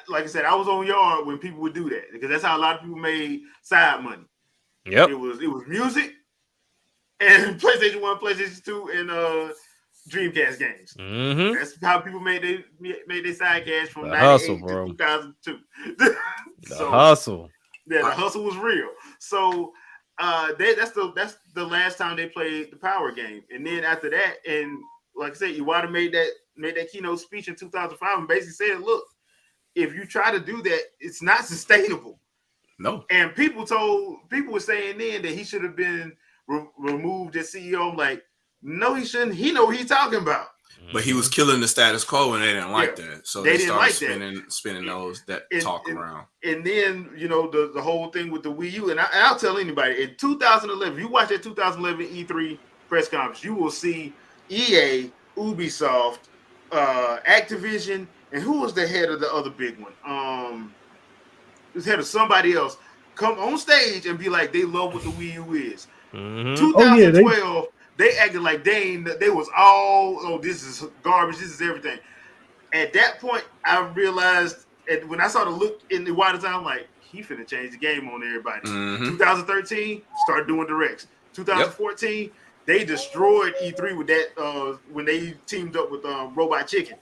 like I said, I was on Yard when people would do that because that's how a lot of people made side money. Yep. It was music and PlayStation 1, PlayStation 2, and Dreamcast games. That's how people made their side cash from 98 to 2002. The hustle. Yeah, the hustle was real. So that's the last time they played the Power game. And then after that, and like I said, Iwata made that keynote speech in 2005 and basically said, look, if you try to do that, it's not sustainable. No. And people were saying then that he should have been removed as CEO. I'm like, no, he shouldn't. He know what he's talking about. But he was killing the status quo, and they didn't like that. So they didn't started spinning talk around. And then the whole thing with the Wii U. And I'll tell anybody in 2011, you watch that 2011 E3 press conference, you will see EA, Ubisoft, Activision, and who was the head of the other big one? It was head of somebody else. Come on stage and be like, they love what the Wii U is. 2012. They acted like they was all, this is garbage, this is everything. At that point, I realized, and when I saw the look in the Iwata's eye, I'm like, he finna change the game on everybody. 2013, started doing directs. 2014, they destroyed E3 with that when they teamed up with Robot Chicken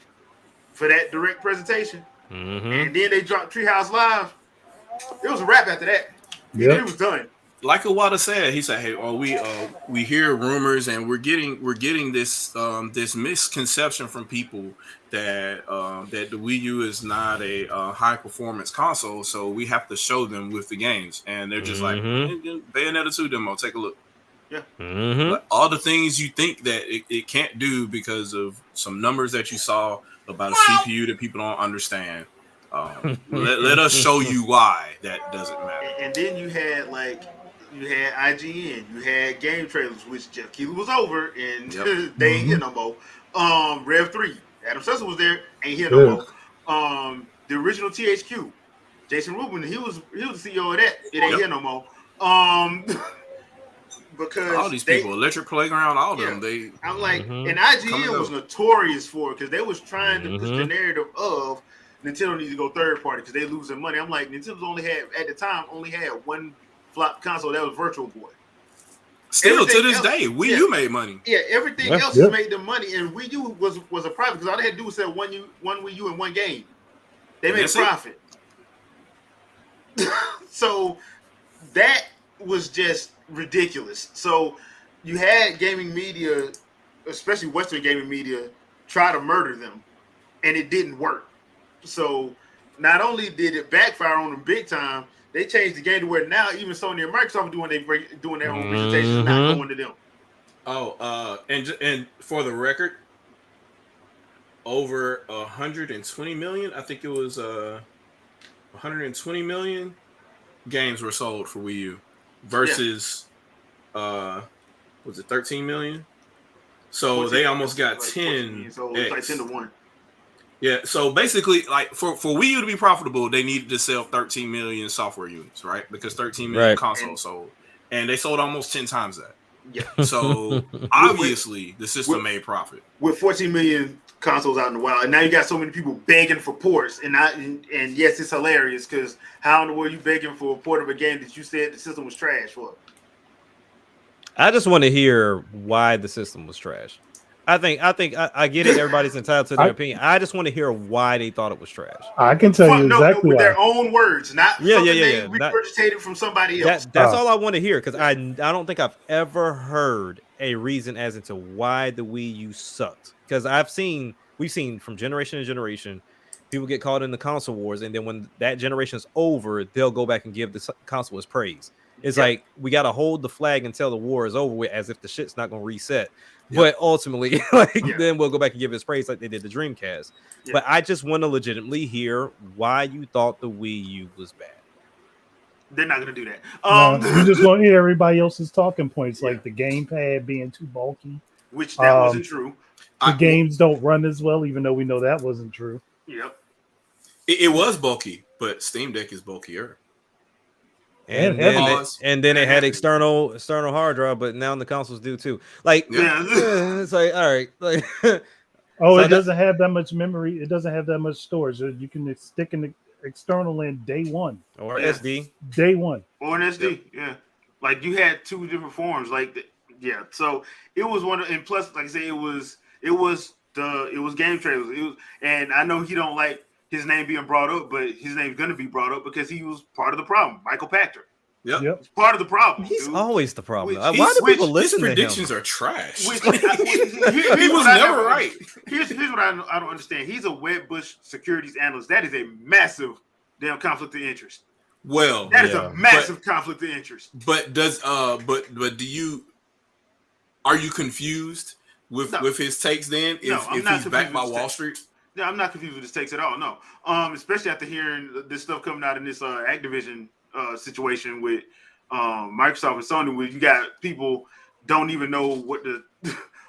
for that direct presentation. And then they dropped Treehouse Live. It was a wrap after that. It was done. Like Iwata said, he said, "Hey, we hear rumors, and we're getting this this misconception from people that that the Wii U is not a high performance console, so we have to show them with the games." And they're just like, Bayonetta 2 demo, take a look. Like, all the things you think that it can't do because of some numbers that you saw about a CPU that people don't understand. Let us show you why that doesn't matter. And then you had IGN, you had game trailers, which Jeff Keighley was over, and they ain't get no more. Rev 3, Adam Sessler was there, ain't here no more. The original THQ, Jason Rubin, he was the CEO of that. It ain't here no more. Because all these people, Electric Playground, all of them, I'm like, and IGN was notorious for it because they was trying to push the narrative of Nintendo needs to go third party because they losing money. I'm like, Nintendo at the time only had one flop console that was Virtual Boy. Still Everything to this day, Wii U made money. Yeah, everything else has made them money, and Wii U was a profit because all they had to do was sell one Wii U and one game. They made a profit. So that was just ridiculous. So you had gaming media, especially Western gaming media, try to murder them, and it didn't work. So not only did it backfire on them big time, they changed the game to where now even Sony and Microsoft are doing their own presentations, not going to them. Oh, and for the record, over 120 million. I think it was 120 million games were sold for Wii U versus was it 13 million? So they almost got 10. So it's like 10 to 1. Yeah, so basically, like for Wii U to be profitable, they needed to sell 13 million software units, right? Because 13 million consoles sold, and they sold almost 10 times that. Yeah. So obviously, the system made profit with 14 million consoles out in the wild, and now you got so many people begging for ports, and yes, it's hilarious because how in the world you begging for a port of a game that you said the system was trash for? I just want to hear why the system was trash. I get it. Everybody's entitled to their opinion. I just want to hear why they thought it was trash. I can tell you exactly with why. Their own words, not something they regurgitated from somebody else. That's all I want to hear because I don't think I've ever heard a reason as into why the Wii U sucked. Because we've seen from generation to generation, people get caught in the console wars, and then when that generation is over, they'll go back and give the console its praise. It's like we got to hold the flag until the war is over with, as if the shit's not going to reset. But ultimately, then we'll go back and give it praise like they did the Dreamcast. But I just want to legitimately hear why you thought the Wii U was bad. They're not going to do that. You just want to hear everybody else's talking points, like the gamepad being too bulky. Which that wasn't true. The games don't run as well, even though we know that wasn't true. Yep. It was bulky, but Steam Deck is bulkier. And then it had external hard drive, but now the consoles do too. Like, it's like, all right, like, it doesn't have that much memory. It doesn't have that much storage. You can stick in the external in day one or SD. Day one or an SD. Yeah, like you had two different forms. Like, so it was one. And plus, like I say, it was game trailers. And I know he don't like his name being brought up, but his name's going to be brought up because he was part of the problem. Michael Pachter. Yep. He's part of the problem. He's always the problem. Why do people listen to him? His predictions are trash. He was never right. Here's what I don't understand. He's a Wedbush securities analyst. That is a massive damn conflict of interest. Well, that is a massive conflict of interest. But are you confused with his takes then? If he's backed by Wall Street? No, I'm not confused with his takes at all. No, especially after hearing this stuff coming out in this Activision situation with Microsoft and Sony, where you got people don't even know what the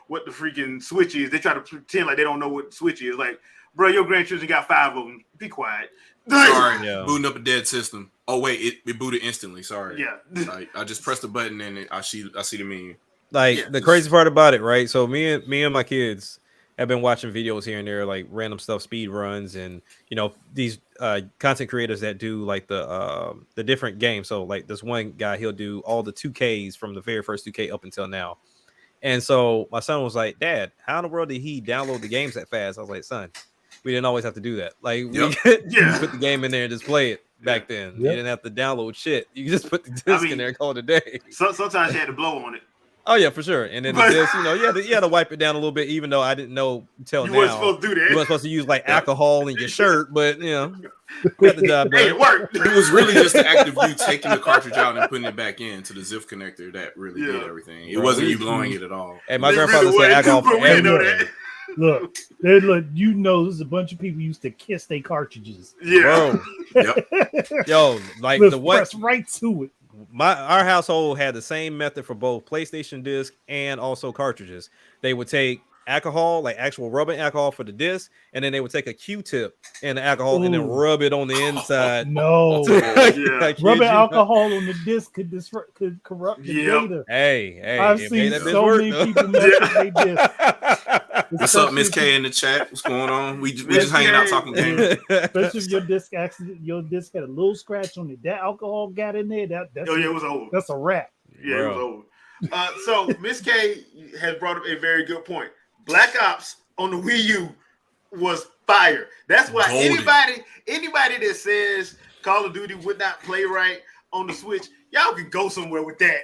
freaking Switch is. They try to pretend like they don't know what Switch is. Like, bro, your grandchildren got 5 of them. Be quiet. Sorry, booting up a dead system. Oh wait, it booted instantly. Sorry. Yeah, I just pressed the button and I see the menu. Like the crazy part about it, right? So me and my kids have been watching videos here and there, like random stuff, speed runs, and these content creators that do like the different games. So like this one guy, he'll do all the 2Ks from the very first 2K up until now. And so my son was like, "Dad, how in the world did he download the games that fast?" I was like, "Son, we didn't always have to do that. Like we put the game in there and just play it back then. You didn't have to download shit. You just put the disc in there and call it a day." Sometimes you had to blow on it. Oh yeah, for sure. And then the disc, you had to wipe it down a little bit, even though I didn't know until now. You weren't supposed to do that. You weren't supposed to use like alcohol in your shirt, but got the job done. Hey, it worked. It was really just the act of you taking the cartridge out and putting it back into the zip connector that really did everything. It wasn't you blowing it at all. And my grandfather said alcohol for everything. Look, there's a bunch of people used to kiss their cartridges. Yeah. Bro. Yo, like press right to it. Our household had the same method for both PlayStation disc and also cartridges. They would take alcohol, like actual rubbing alcohol for the disc, and then they would take a Q-tip and the alcohol and then rub it on the inside. No, rubbing alcohol on the disc could corrupt the data. Hey, I've seen so many people mess with their disc. What's up, Miss K in the chat? What's going on? We just hanging out talking games. Especially if your disc had a little scratch on it. That alcohol got in there. It was over. That's a wrap. Yeah, it was over. So Miss K has brought up a very good point. Black Ops on the Wii U was fire. That's why anybody that says Call of Duty would not play right on the Switch, y'all can go somewhere with that.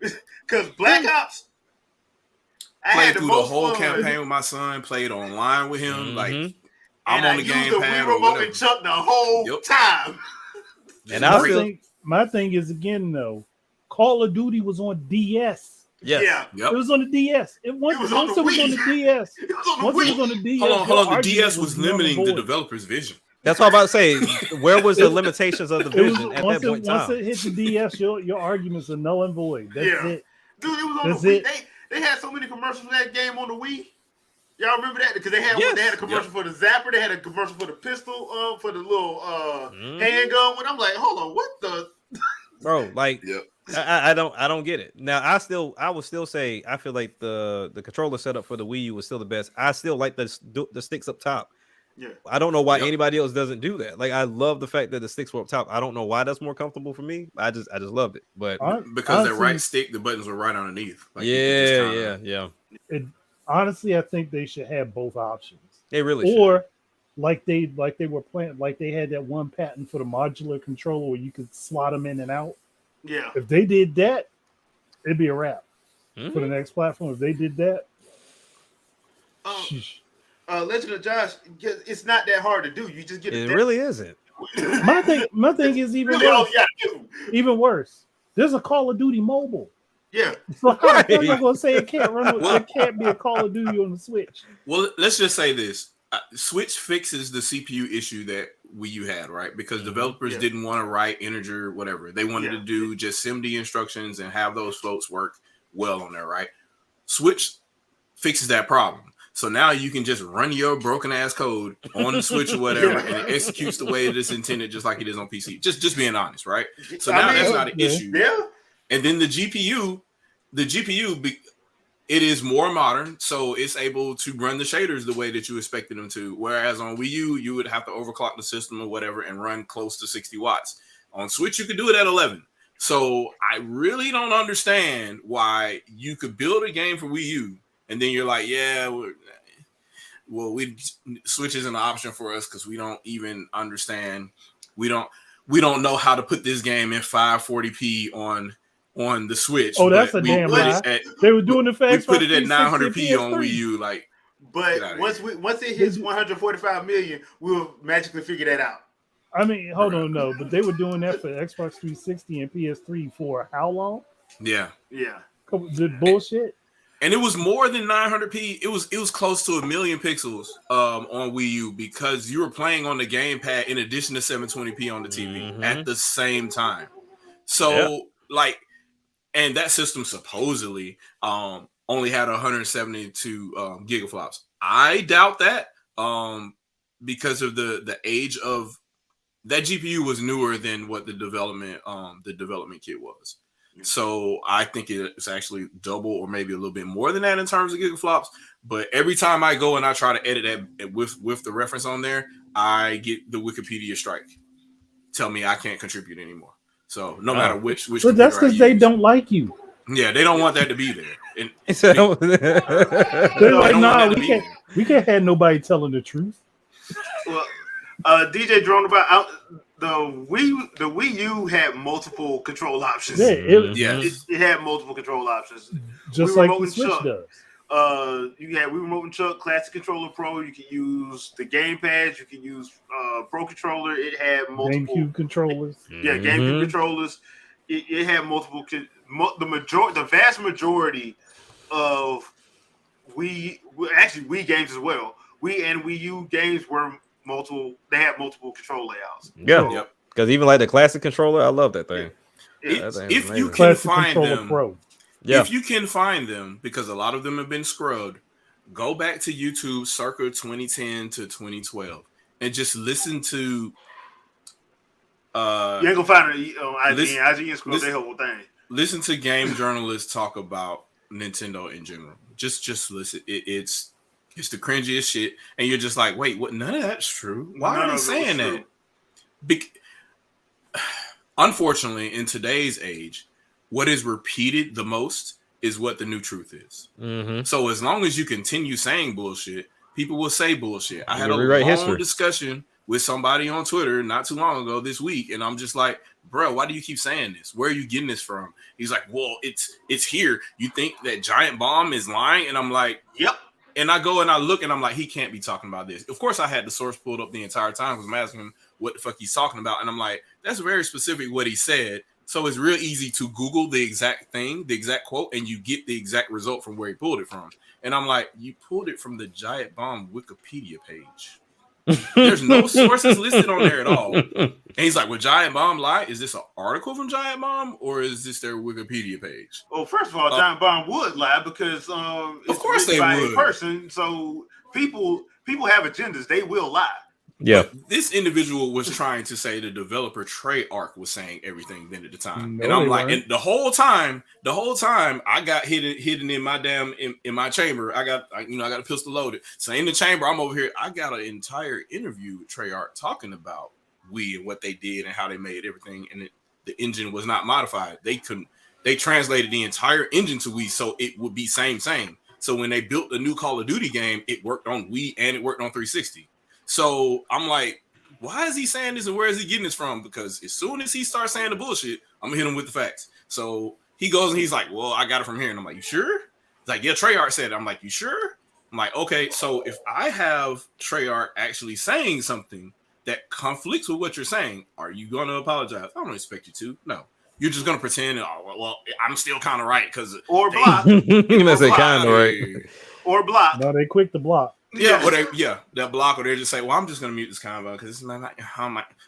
Because Black Ops, I played had through the whole campaign with my son, played online with him. Like I'm on the gamepad or whatever. And Chuck the whole time. And my thing is again though, Call of Duty was on DS. Yes. It was on the DS. Once it was on the DS. Hold on. The DS was limiting the developer's vision. That's what I'm about to say. Where was the limitations of the vision at that point in time? Once it hit the DS, your arguments are null and void. That's it. Dude, it was on the Wii. They had so many commercials for that game on the Wii. Y'all remember that? Because they had a commercial for the zapper. They had a commercial for the pistol, for the little handgun. When I'm like, hold on, what the? Bro, like, I don't get it. Now, I would still say I feel like the controller setup for the Wii U was still the best. I still like the sticks up top. Yeah. I don't know why anybody else doesn't do that. Like, I love the fact that the sticks were up top. I don't know why that's more comfortable for me. I just loved it. But because the right stick, the buttons were right underneath. Like Honestly, I think they should have both options. They really should. Or like they were playing, like they had that one patent for the modular controller where you could slot them in and out. Yeah. If they did that, it'd be a wrap for the next platform. If they did that, Legend of Josh, it's not that hard to do. You just get it. Really isn't. My thing is even worse. There's a Call of Duty mobile. Yeah. So how are you gonna say it can't run? It can't be a Call of Duty on the Switch. Well, let's just say this: Switch fixes the CPU issue that Wii U had, right? Because developers didn't want to write integer, whatever. They wanted to do just SIMD instructions and have those floats work well on there, right? Switch fixes that problem. So now you can just run your broken ass code on the Switch or whatever, and it executes the way it is intended, just like it is on PC. Just being honest, right? So now that's not an issue. Yeah. And then the GPU, it is more modern, so it's able to run the shaders the way that you expected them to. Whereas on Wii U, you would have to overclock the system or whatever and run close to 60 watts. On Switch, you could do it at 11. So I really don't understand why you could build a game for Wii U and then you're like, Switch isn't an option for us because we don't even understand. We don't know how to put this game in 540p on the Switch. Oh, that's a damn lie. They were doing it fast. We put it at 900p on Wii U, like. But once it hits 145 million, we'll magically figure that out. I mean, hold on, no, but they were doing that for Xbox 360 and PS3 for how long? Yeah. Is it bullshit? And it was more than 900p. It was close to 1 million pixels on Wii U because you were playing on the gamepad in addition to 720p on the TV at the same time. So and that system supposedly only had 172 gigaflops. I doubt that because of the age of that GPU was newer than what the development kit was. So I think it's actually double or maybe a little bit more than that in terms of gigaflops. But every time I go and I try to edit that with the reference on there, I get the Wikipedia strike. Tell me I can't contribute anymore. So no matter which. But that's because they don't like you. Yeah, they don't want that to be there. And they're like, nah, we can't have nobody telling the truth. Well, DJ Drone about the Wii U had multiple control options. Yeah, it had multiple control options. Just like the Switch does. You had Wii Remote and Chuck, Classic Controller Pro. You can use the gamepad. You can use Pro Controller. It had multiple GameCube controllers. Yeah, GameCube controllers. It had multiple. The vast majority of Wii games as well. Wii and Wii U games were multiple. They had multiple control layouts. Yeah, because even like the Classic Controller, I love that thing. If you can find them, Yeah. If you can find them, because a lot of them have been scrubbed, go back to YouTube circa 2010 to 2012 and just listen to. You ain't gonna find it on IGN. IGN scrub their whole thing. Listen to game journalists talk about Nintendo in general. Just listen. It's the cringiest shit, and you're just like, wait, what? None of that's true. Why are they saying that? Unfortunately, in today's age, what is repeated the most is what the new truth is. Mm-hmm. So as long as you continue saying bullshit, people will say bullshit. I had a long discussion with somebody on Twitter not too long ago this week, and I'm just like, bro, why do you keep saying this? Where are you getting this from? He's like, well, it's here. You think that Giant Bomb is lying? And I'm like, yep. And I go and I look and I'm like, he can't be talking about this. Of course, I had the source pulled up the entire time because I'm asking him what the fuck he's talking about. And I'm like, that's very specific what he said. So it's real easy to Google the exact thing, the exact quote, and you get the exact result from where he pulled it from. And I'm like, you pulled it from the Giant Bomb Wikipedia page. There's no sources listed on there at all. And he's like, "Would Giant Bomb lie? Is this an article from Giant Bomb or is this their Wikipedia page?" Well, first of all, Giant Bomb would lie because of course they would. A person, so people have agendas. They will lie. Yeah. But this individual was trying to say the developer Treyarch was saying everything then at the time, and I'm like, and the whole time, I got hidden in my in my chamber. I got a pistol loaded. So in the chamber, I'm over here. I got an entire interview with Treyarch talking about Wii and what they did and how they made everything, and the engine was not modified. They translated the entire engine to Wii, so it would be same. So when they built the new Call of Duty game, it worked on Wii and it worked on 360. So I'm like, why is he saying this and where is he getting this from? Because as soon as he starts saying the bullshit, I'm gonna hit him with the facts. So he goes and he's like, well, I got it from here. And I'm like, you sure? He's like, yeah, Treyarch said it. I'm like, you sure? I'm like, okay, so if I have Treyarch actually saying something that conflicts with what you're saying, are you gonna apologize? I don't expect you to. No. You're just gonna pretend, well, I'm still kind of right because or block. You must say kind of right. Or block. No, they quick to block. Yeah, or that block, or they just say, "Well, I'm just gonna mute this convo because it's not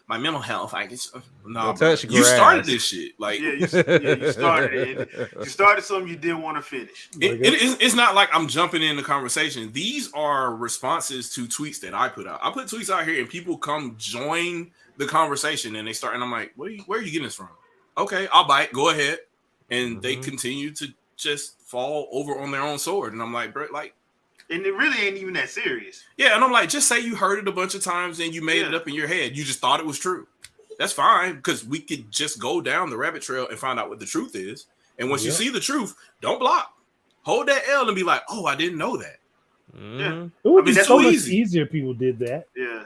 my mental health." I guess no, you started this shit. Like, you started it. You started something you didn't want to finish. It's not like I'm jumping in the conversation. These are responses to tweets that I put out. I put tweets out here, and people come join the conversation, and they start, and I'm like, "Where are you getting this from?" Okay, I'll bite. Go ahead, and they continue to just fall over on their own sword, and I'm like, bro, like. And it really ain't even that serious. Yeah, and I'm like, just say you heard it a bunch of times and you made it up in your head. You just thought it was true. That's fine, because we could just go down the rabbit trail and find out what the truth is. And once you see the truth, don't block. Hold that L and be like, oh, I didn't know that. Yeah. It would be so much easier if people did that. Yeah.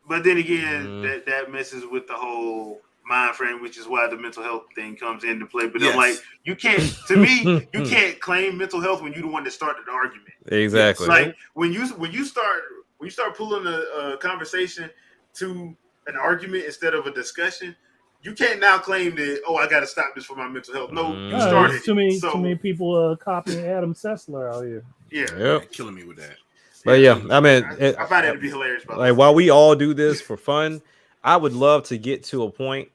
But then again, that messes with the whole mind frame, which is why the mental health thing comes into play. But I'm like, you can't claim mental health when you're the one that started the argument. Exactly. Like when you start pulling a conversation to an argument instead of a discussion, you can't now claim that, oh, I got to stop this for my mental health. No, you started. Too many people copying Adam Sessler out here. Yeah, killing me with that. But yeah, I mean, I find it to be hilarious. Like while we all do this for fun, I would love to get to a point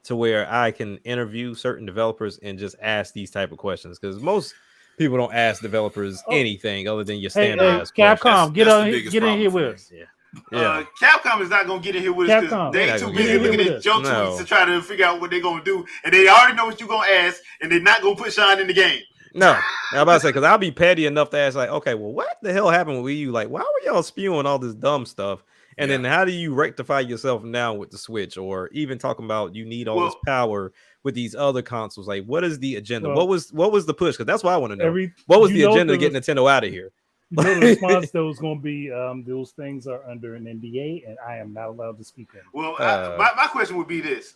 to where I can interview certain developers and just ask these type of questions, because most people don't ask developers anything other than your standard. Capcom, get in here with us. Yeah. Capcom is not gonna get in here with us because they too busy looking at joke tweets to try to figure out what they're gonna do, and they already know what you're gonna ask, and they're not gonna put Sean in the game. No, I'm about to say, because I'll be petty enough to ask, like, okay, well, what the hell happened with Wii U? Like, why were y'all spewing all this dumb stuff? And then how do you rectify yourself now with the Switch, or even talking about you need all this power with these other consoles? Like, what is the agenda? What was the push? Because that's what I want to know. What was the agenda to get Nintendo out of here? The response that was going to be, those things are under an NDA, and I am not allowed to speak on it. Well, my question would be this.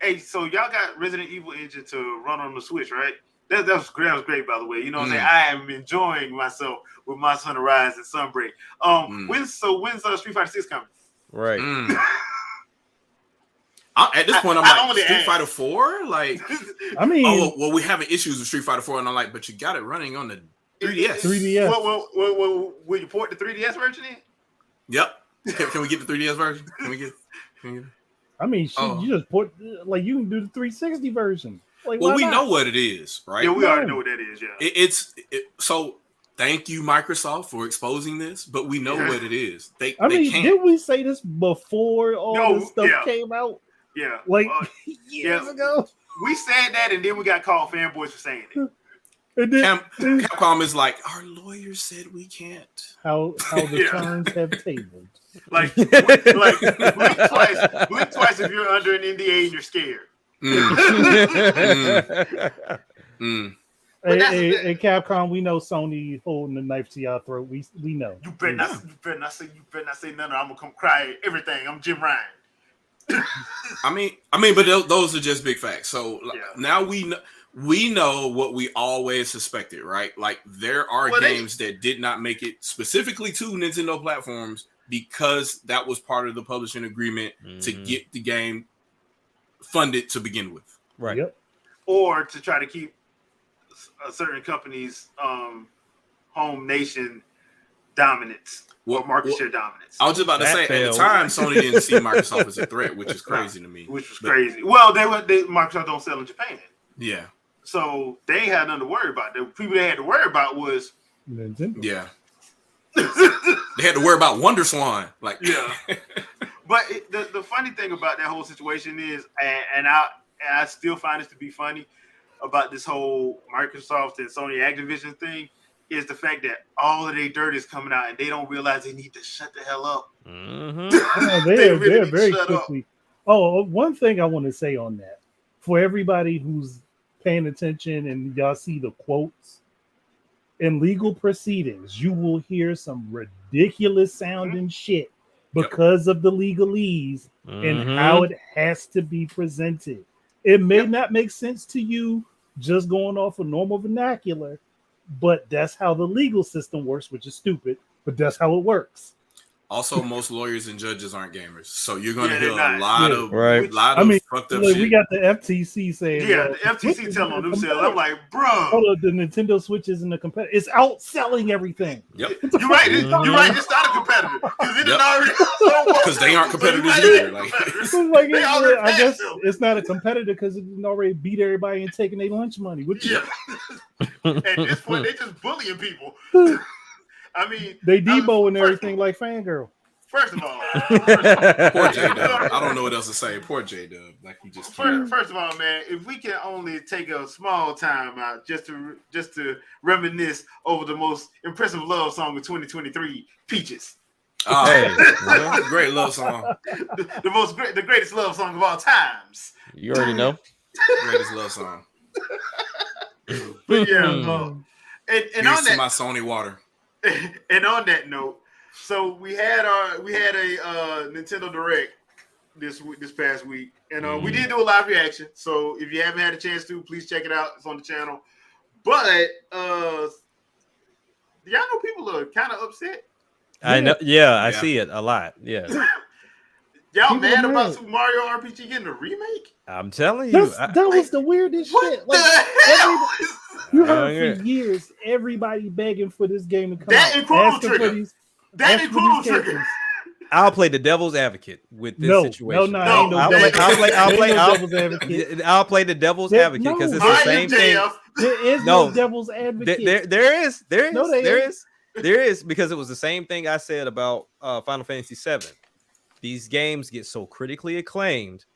Hey, so y'all got Resident Evil engine to run on the Switch, right? That was great, by the way. You know what I'm saying? I am enjoying myself with Monster Hunter Rise and Sunbreak. When's Street Fighter 6 coming? Right. At this point, I'm like, Street Fighter 4? Like, I mean, we're having issues with Street Fighter 4, and I'm like, but you got it running on the 3DS. Well, will you port the 3DS version in? Yep. Can we get the 3DS version? Can we get I mean, you just put, like, you can do the 360 version. Like, Well, why we not? know what it is, right? Yeah, we already know what that is. Yeah, So thank you, Microsoft, for exposing this, but we know what it is. They can't. Did we say this before all this stuff came out? Yeah, Like years ago. We said that, and then we got called fanboys for saying it. Capcom is like, our lawyers said we can't. How the turns have tabled. Like blink twice if you're under an NDA and you're scared. Hey, Capcom, we know Sony holding the knife to y'all throat. We know. You better not say nothing. I'm gonna come cry everything. I'm Jim Ryan. I mean, but those are just big facts. So now we know what we always suspected, right? Like there are games that did not make it specifically to Nintendo platforms because that was part of the publishing agreement to get the game funded to begin with, right? Yep. Or to try to keep a certain company's home nation dominance. Or market share dominance. I was just about to say, at the time, Sony didn't see Microsoft as a threat, which is crazy to me. Which was crazy. Well, Microsoft don't sell in Japan. Yeah. So they ain't had nothing to worry about. The people they had to worry about was Nintendo. Yeah. They had to worry about Wonder Swan. Like, yeah. But the funny thing about that whole situation is, and I still find this to be funny about this whole Microsoft and Sony Activision thing, is the fact that all of their dirt is coming out and they don't realize they need to shut the hell up. They're very quickly. Oh, one thing I want to say on that, for everybody who's paying attention and y'all see the quotes, in legal proceedings, you will hear some ridiculous sounding shit because of the legalese and how it has to be presented. It may not make sense to you just going off of normal vernacular, but that's how the legal system works, which is stupid, but that's how it works. Also, most lawyers and judges aren't gamers, so you're going to hear a lot of fucked up shit. We got the FTC saying, the FTC telling on themselves. I'm like, bro, the Nintendo Switch isn't a competitor. It's outselling everything. Yep, you're right. You're right. It's not a competitor because they aren't competitors either. I guess it's not a competitor because it didn't already beat everybody and taking their lunch money. At this point, they just bullying people. I mean, they debo and everything like Fangirl. First of all, poor J-Dub. I don't know what else to say. Poor J-Dub. Like he just first of all, man, if we can only take a small time out just to reminisce over the most impressive love song of 2023, Peaches. Great love song. The greatest love song of all times. You already know. Greatest love song. But yeah, and on that, my Sony water. And on that note, so we had a Nintendo Direct this past week, and we did do a live reaction. So if you haven't had a chance to, please check it out. It's on the channel. But y'all know people are kind of upset. I know. Yeah, I see it a lot. Yeah. Y'all mad about Super Mario RPG getting a remake? I'm telling you, that was the weirdest shit. You heard for years everybody begging for this game to come out. That and Chrono Trigger. I'll play the devil's advocate with this situation. I'll play the devil's advocate because it's the same thing. There is no devil's advocate. There is because it was the same thing I said about Final Fantasy VII. These games get so critically acclaimed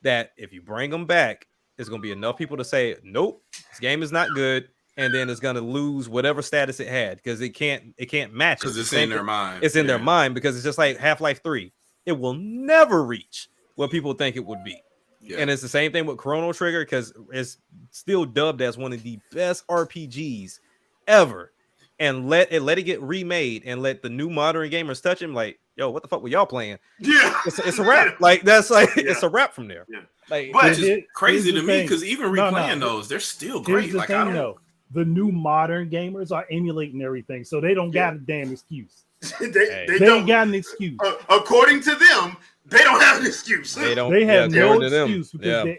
that if you bring them back, there's going to be enough people to say, nope, this game is not good. And then it's going to lose whatever status it had because it can't match it. Because it's in their mind. It's in their mind because it's just like Half-Life 3. It will never reach what people think it would be. Yeah. And it's the same thing with Chrono Trigger because it's still dubbed as one of the best RPGs ever. And let it get remade and let the new modern gamers touch him. Like, yo, what the fuck were y'all playing? Yeah, it's a wrap. Like that's like it's a wrap from there. Yeah. Like, which is crazy to me because even replaying those, they're still great. Here's the thing, though. The new modern gamers are emulating everything, so they don't got a damn excuse. they ain't got an excuse. According to them, they don't have an excuse. They don't. They have no excuse because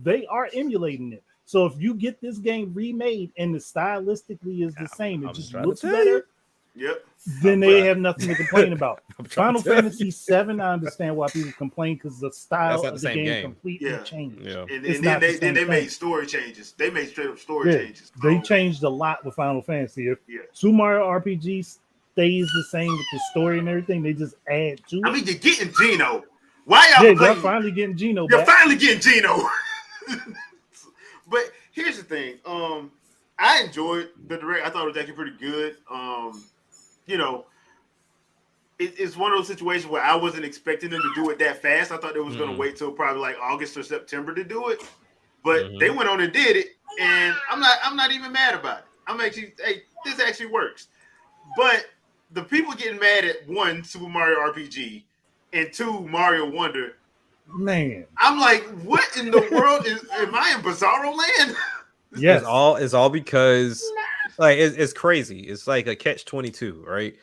they are emulating it. So if you get this game remade and the stylistically is the same, it just looks better. Yep. then they have nothing to complain about. I'm trying Final to tell you. Fantasy VII, I understand why people complain because the style not of the the same game game. completely Yeah. changed. Yeah. And It's then not the they same thing. made story changes. They made straight up story Yeah, changes. they So, changed a lot with Final Fantasy. If Yeah. Super Mario RPG stays the same with the story and everything, they just add to it. I mean, you're getting Gino. Why y'all Yeah, they're complaining? finally getting Gino You're back. finally getting Gino. But here's the thing. I enjoyed the direct. I thought it was actually pretty good. You know, it's one of those situations where I wasn't expecting them to do it that fast. I thought they was going to wait till probably like August or September to do it. But they went on and did it, and I'm not even mad about it. I'm actually, hey, this actually works. But the people getting mad at one, Super Mario RPG, and two, Mario Wonder. Man, I'm like, what in the world am I in Bizarro land? yes, It's all because like it's crazy. It's like a catch-22, right?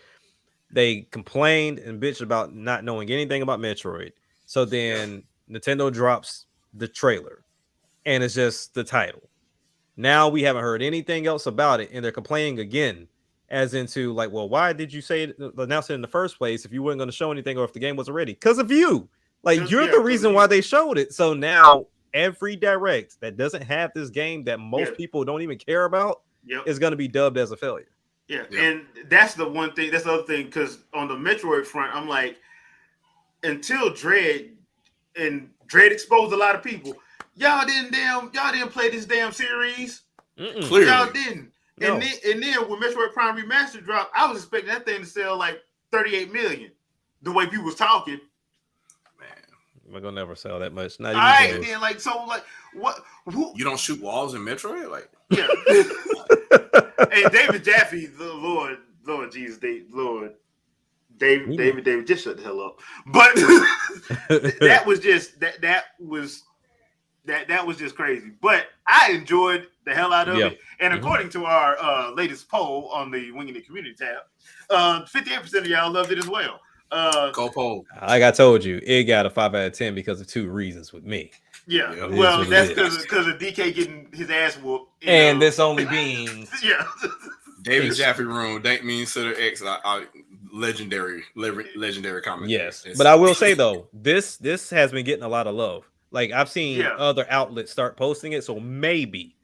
They complained and bitched about not knowing anything about Metroid. So then Nintendo drops the trailer, and it's just the title. Now we haven't heard anything else about it, and they're complaining again, as into like, well, why did you say announce it in the first place if you weren't going to show anything or if the game wasn't ready? Because of you. Like, you're the reason why they showed it. So now every direct that doesn't have this game that most people don't even care about is going to be dubbed as a failure. Yeah, and that's the one thing. That's the other thing, because on the Metroid front, I'm like, until Dread exposed a lot of people. Y'all didn't play this damn series. Clearly. Y'all didn't. No. And then when Metroid Prime Remastered dropped, I was expecting that thing to sell like 38 million. The way people was talking. We're gonna never sell that much. Not All even right, close. then, like, so, like, what? Who? You don't shoot walls in Metroid? Like, Yeah. Hey, David Jaffe, the Lord Jesus, David, just shut the hell up. But that was just that was just crazy. But I enjoyed the hell out of it. And according to our latest poll on the Winging It community tab, 58% of y'all loved it as well. go poll. Like I told you, it got a 5 out of 10 because of two reasons with me. Yeah, Yeah. well, that's It is. because of DK getting his ass whooped. And this only being David Jaffe room. That means Center X. Legendary comment. yes. But I will say though, this has been getting a lot of love. Like I've seen other outlets start posting it, so maybe.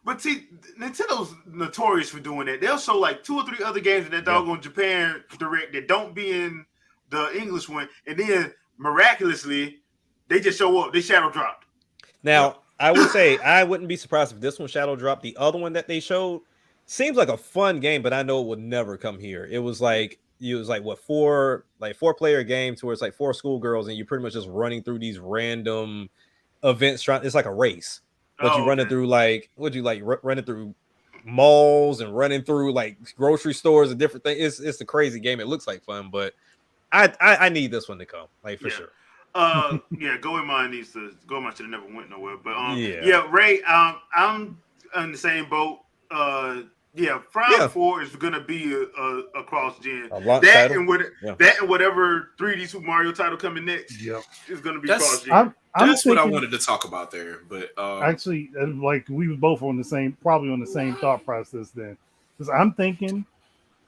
But see, Nintendo's notorious for doing that. They'll show like 2 or 3 other games in that doggone Japan Direct that don't be in the English one, and then miraculously they just show up. They shadow dropped. Now, I would say I wouldn't be surprised if this one shadow dropped. The other one that they showed seems like a fun game, but I know it would never come here. It was like what, 4 player game to where it's like 4 schoolgirls and you're pretty much just running through these random events. It's like a race, but you running through running through malls and running through like grocery stores and different things. It's a crazy game. It looks like fun, but I need this one to come, like for sure. Goemon should have never went nowhere. But Ray, I'm on the same boat. Prime 4 is gonna be a cross gen. That and whatever 3D Super Mario title coming next is gonna be cross gen. That's what I wanted to talk about there. But actually, like we were both on the same thought process then, because I'm thinking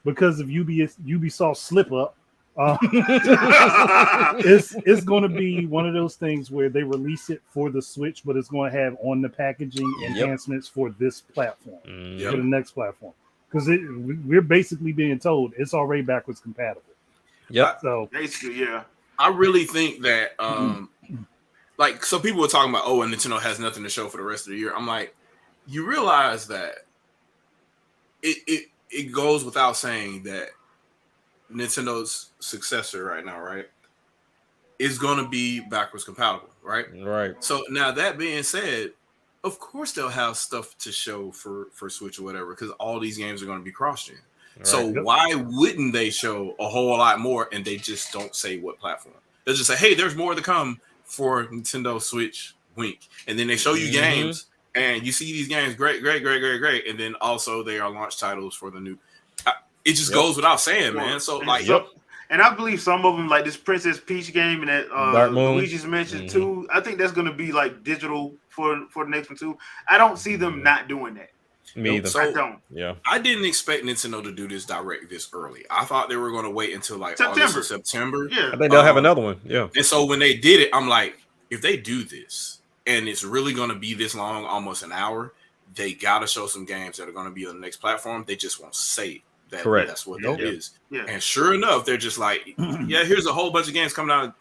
because of Ubisoft slip up. It's going to be one of those things where they release it for the Switch, but it's going to have on the packaging enhancements for this platform, for the next platform, because we're basically being told it's already backwards compatible. So basically, I really think that like, so people were talking about, and Nintendo has nothing to show for the rest of the year. I'm like, you realize that it goes without saying that Nintendo's successor right now, right, is going to be backwards compatible, right? Right. So now that being said, of course they'll have stuff to show for Switch or whatever, because all these games are going to be cross-gen. Right. So why wouldn't they show a whole lot more and they just don't say what platform? They'll just say, hey, there's more to come for Nintendo Switch, wink. And then they show you games and you see these games, great. And then also they are launch titles for the new... It just goes without saying, man. So, like, and I believe some of them, like this Princess Peach game and that Luigi's mentioned too. I think that's going to be like digital for the next one too. I don't see them not doing that. Me either. So I don't. Yeah. I didn't expect Nintendo to do this direct this early. I thought they were going to wait until like September. August or September. Yeah. I think they'll have another one. Yeah. And so when they did it, I'm like, if they do this and it's really going to be this long, almost an hour, they got to show some games that are going to be on the next platform. They just won't say that. Correct. That's what that is. Yeah. And sure enough, they're just like, yeah, here's a whole bunch of games coming out.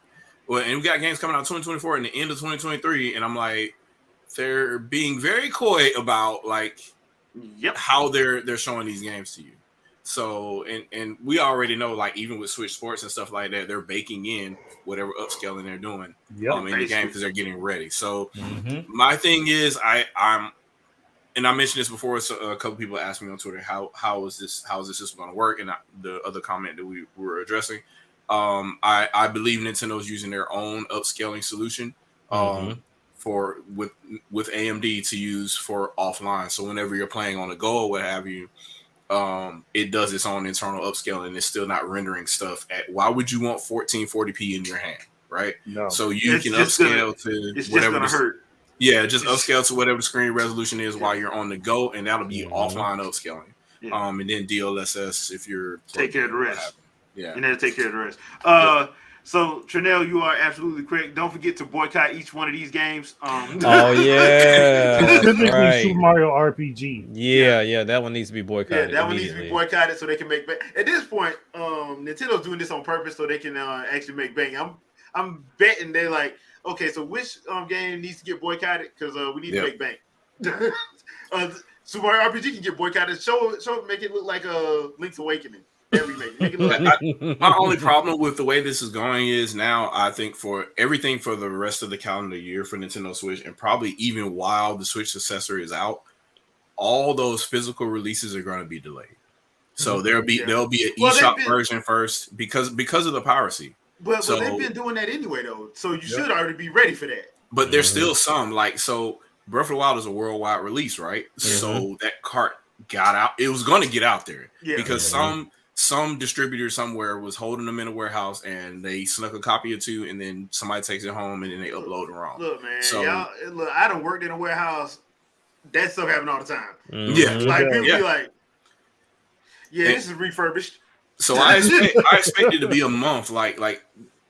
Well, and we got games coming out 2024 and the end of 2023. And I'm like, they're being very coy about like how they're showing these games to you. So and we already know, like, even with Switch Sports and stuff like that, they're baking in whatever upscaling they're doing in the game because they're getting ready. So my thing is, I'm and I mentioned this before. So a couple people asked me on Twitter, how is this system going to work? And the other comment that we were addressing, I believe Nintendo's using their own upscaling solution for with AMD to use for offline. So whenever you're playing on the go or what have you, it does its own internal upscaling and it's still not rendering stuff at. Why would you want 1440p in your hand, right? No. So you can upscale to whatever hurt. Yeah, just upscale to whatever the screen resolution is while you're on the go, and that'll be offline upscaling. Yeah. And then DLSS if you're take care of the rest. Yeah, and then take care of the rest. So Trinell, you are absolutely correct. Don't forget to boycott each one of these games. Oh yeah, specifically right. Super Mario RPG. Yeah, that one needs to be boycotted. Yeah, that one needs to be boycotted so they can make bank. At this point, Nintendo's doing this on purpose so they can actually make bank. I'm betting they're like, okay, so which game needs to get boycotted because we need to make bank. Super Mario RPG can get boycotted. Show make it look like a Link's Awakening. My only problem with the way this is going is now I think for everything for the rest of the calendar year for Nintendo Switch, and probably even while the Switch successor is out, all those physical releases are going to be delayed. So there'll be an eShop version first because of the piracy. But they've been doing that anyway though, so you should already be ready for that. But there's still some Breath of the Wild is a worldwide release, right? So that cart got out. It was going to get out there because some distributor somewhere was holding them in a warehouse and they snuck a copy or two and then somebody takes it home and then they upload it wrong. Look, man, I done worked in a warehouse. That stuff happen all the time. Like people be like, this is refurbished. So I expect it to be a month, like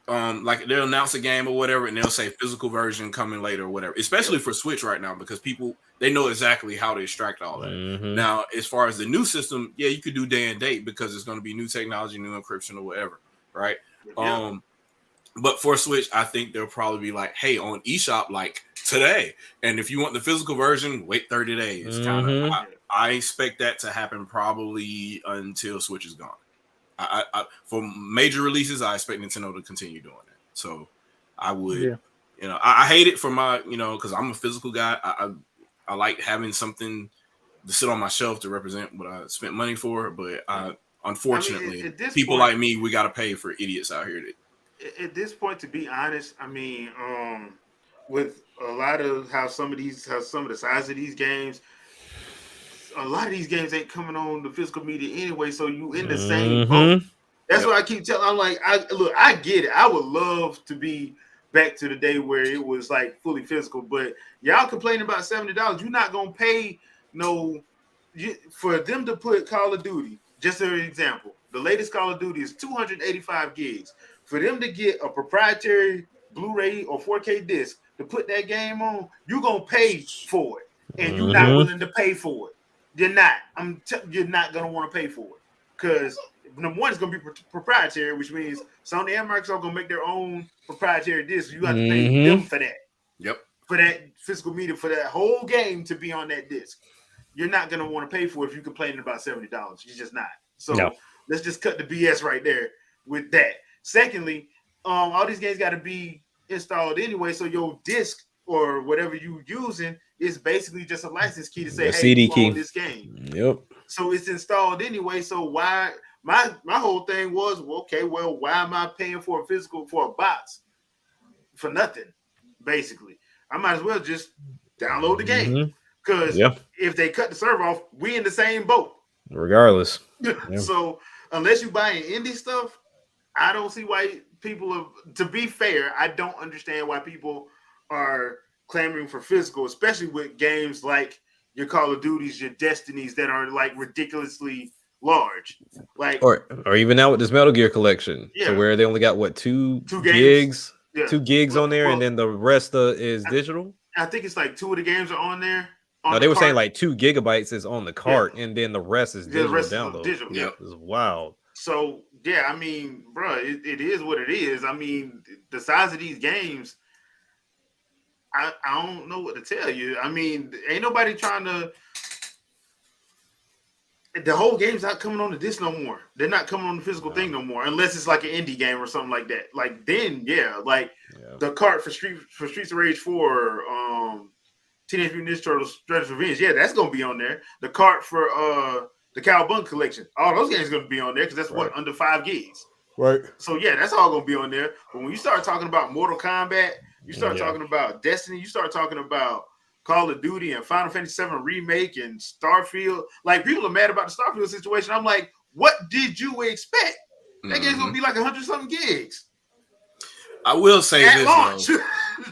they'll announce a game or whatever, and they'll say physical version coming later or whatever. Especially for Switch right now, because they know exactly how to extract all that. Now, as far as the new system, you could do day and date because it's going to be new technology, new encryption or whatever, right? But for Switch, I think they'll probably be like, hey, on eShop like today, and if you want the physical version, wait 30 days. I expect that to happen probably until Switch is gone. I for major releases, I expect Nintendo to continue doing that. So I would, I hate it for my, because I'm a physical guy. I like having something to sit on my shelf to represent what I spent money for. But unfortunately, people like me, we got to pay for idiots out here. At this point, to be honest, with a lot of how some of the size of these games. A lot of these games ain't coming on the physical media anyway, so you in the same boat. That's what I keep telling. I'm like, I get it. I would love to be back to the day where it was like fully physical, but y'all complaining about $70. You're not gonna pay for them to put Call of Duty. Just as an example, the latest Call of Duty is 285 gigs. For them to get a proprietary Blu-ray or 4K disc to put that game on, you're gonna pay for it, and you're not willing to pay for it. You're not. You're not gonna want to pay for it because number one is gonna be proprietary, which means Sony and Microsoft are gonna make their own proprietary disc. You have to pay them for that. Yep. For that physical media, for that whole game to be on that disc, you're not gonna want to pay for it if you're complaining about $70. You're just not. So let's just cut the BS right there with that. Secondly, all these games got to be installed anyway, so your disc or whatever you're using is basically just a license key to say, hey, CD key on this game. Yep. So it's installed anyway. So why my whole thing was, why am I paying for a box for nothing? Basically, I might as well just download the game because if they cut the server off, we in the same boat. Regardless. So unless you buy indie stuff, I don't see why to be fair, I don't understand why people are clamoring for physical, especially with games like your Call of Duties, your Destinies that are like ridiculously large, like or even now with this Metal Gear collection, yeah. so where they only got what two games, gigs, yeah. 2 gigs on there, and then the rest is digital. I think it's like 2 of the games are on there. No, they were saying like 2 gigabytes is on the cart, and then the rest is digital download. Digital, yeah, it's wild. So yeah, I mean, bro, it is what it is. I mean, the size of these games, I don't know what to tell you. I mean, ain't nobody trying to. The whole game's not coming on the disc no more. They're not coming on the physical thing no more, unless it's like an indie game or something like that. Like then, yeah, like the cart for Streets of Rage 4, Teenage Mutant Ninja Turtles: Shredder's Revenge, yeah, that's gonna be on there. The cart for the Cowabunga collection, all those games are gonna be on there because that's what under 5 gigs. Right. So yeah, that's all gonna be on there. But when you start talking about Mortal Kombat, you start talking about Destiny, you start talking about Call of Duty and Final Fantasy VII Remake and Starfield. Like, people are mad about the Starfield situation. I'm like, what did you expect? That game's gonna be like 100-something gigs. I will say this though.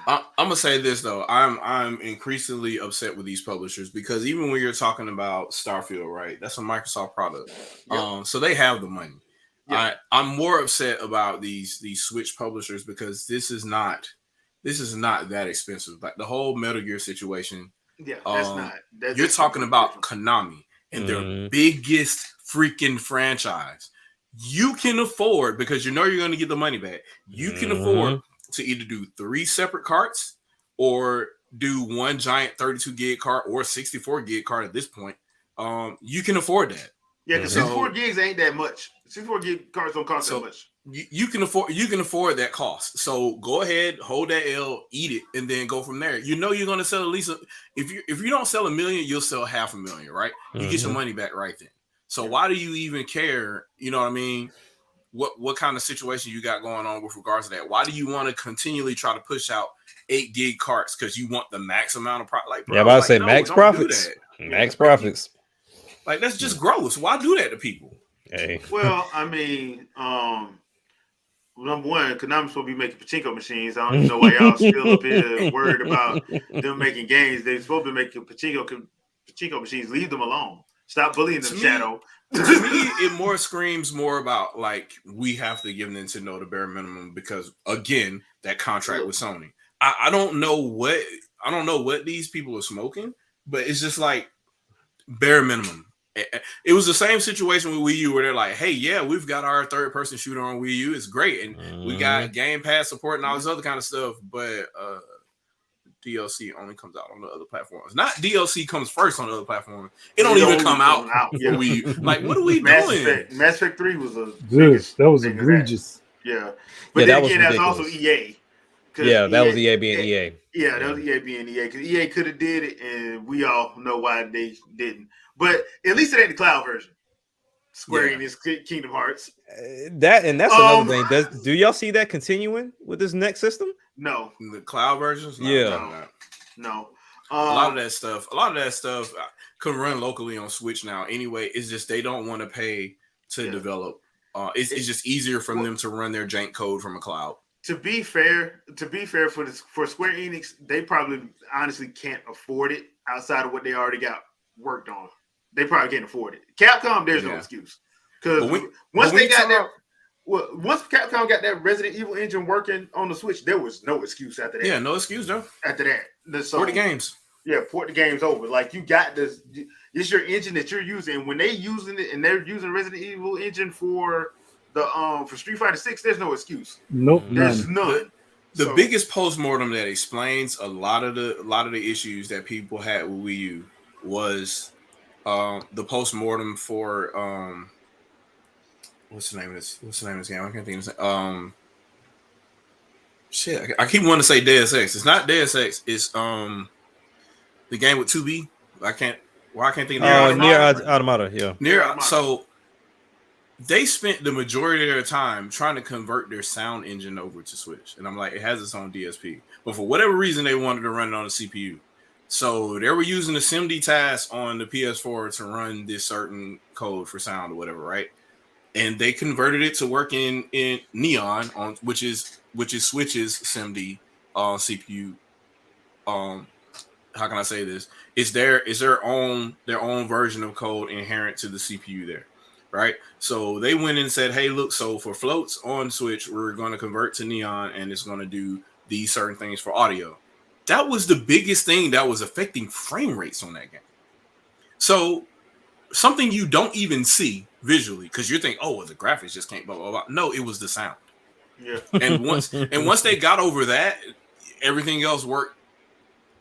I'm gonna say this though. I'm increasingly upset with these publishers because even when you're talking about Starfield, right? That's a Microsoft product. Yep. So they have the money. Yep. I'm more upset about these Switch publishers because this is not that expensive. Like the whole Metal Gear situation. Yeah, that's not. You're talking about Konami and their biggest freaking franchise. You can afford, because you know you're going to get the money back. You can afford to either do 3 separate carts or do one giant 32 gig cart or 64 gig cart at this point. You can afford that. Yeah, because 64 gigs ain't that much. 64 gig carts don't cost that much. You can afford that cost. So go ahead, hold that L, eat it, and then go from there. You know you're going to sell at least if you don't sell 1 million, you'll sell 500,000, right? You get your money back right then. So why do you even care? You know what I mean? What kind of situation you got going on with regards to that? Why do you want to continually try to push out 8 gig carts because you want the max amount of profit? Like, bro, yeah, I'm about to say max profits. Max profits. Like, that's just gross. Why do that to people? Hey. Well, I mean, number one, Konami's supposed to be making pachinko machines. I don't even know why y'all still up here worried about them making games. They're supposed to be making pachinko machines. Leave them alone. Stop bullying them, Shadow. To me, it more screams more about like we have to give Nintendo the bare minimum because again, that contract with Sony. I don't know what these people are smoking, but it's just like bare minimum. It was the same situation with Wii U where they're like, hey, yeah, we've got our third-person shooter on Wii U. It's great. And we got Game Pass support and all this other kind of stuff. But DLC only comes out on the other platforms. Not DLC comes first on the other platforms. It don't even come out for Wii U. Like, what are we doing? Mass Effect 3 was that was egregious. Yeah. But then again, that's also EA. Yeah, that was EA being EA. Yeah, that was EA being EA. Because EA could have did it, and we all know why they didn't. But at least it ain't the cloud version. Square Enix Kingdom Hearts. That's another thing. Do y'all see that continuing with this next system? No. The cloud versions? No. A lot of that stuff can run locally on Switch now. Anyway, it's just they don't want to pay to develop. It's just easier for them to run their jank code from a cloud. To be fair, for Square Enix, they probably honestly can't afford it outside of what they already got worked on. They probably can't afford it. Capcom, there's no excuse. Because once Capcom got that Resident Evil engine working on the Switch, there was no excuse after that. Yeah, no excuse, though. After that. Port the games. Yeah, port the games over. Like, you got this. It's your engine that you're using. And when they're using it and they're using Resident Evil engine for the for Street Fighter 6, there's no excuse. Nope. There's none. The biggest postmortem that explains a lot of the issues that people had with Wii U was the postmortem for what's the name of this game? I can't think of shit. I keep wanting to say Deus Ex. It's not Deus Ex. It's the game with 2B. I can't think of Nier Automata. Yeah. Nier. So they spent the majority of their time trying to convert their sound engine over to Switch, and I'm like, it has its own DSP, but for whatever reason, they wanted to run it on the CPU. So they were using the SIMD task on the PS4 to run this certain code for sound or whatever, right? And they converted it to work in Neon on which is Switch's SIMD CPU how can I say this? Is their own version of code inherent to the CPU there, right? So they went and said, hey, look, so for floats on Switch, we're going to convert to Neon, and it's going to do these certain things for audio. That was the biggest thing that was affecting frame rates on that game. So something you don't even see visually, because you think, oh, well, the graphics just can't blah blah blah. No, it was the sound. Yeah. And once they got over that, everything else worked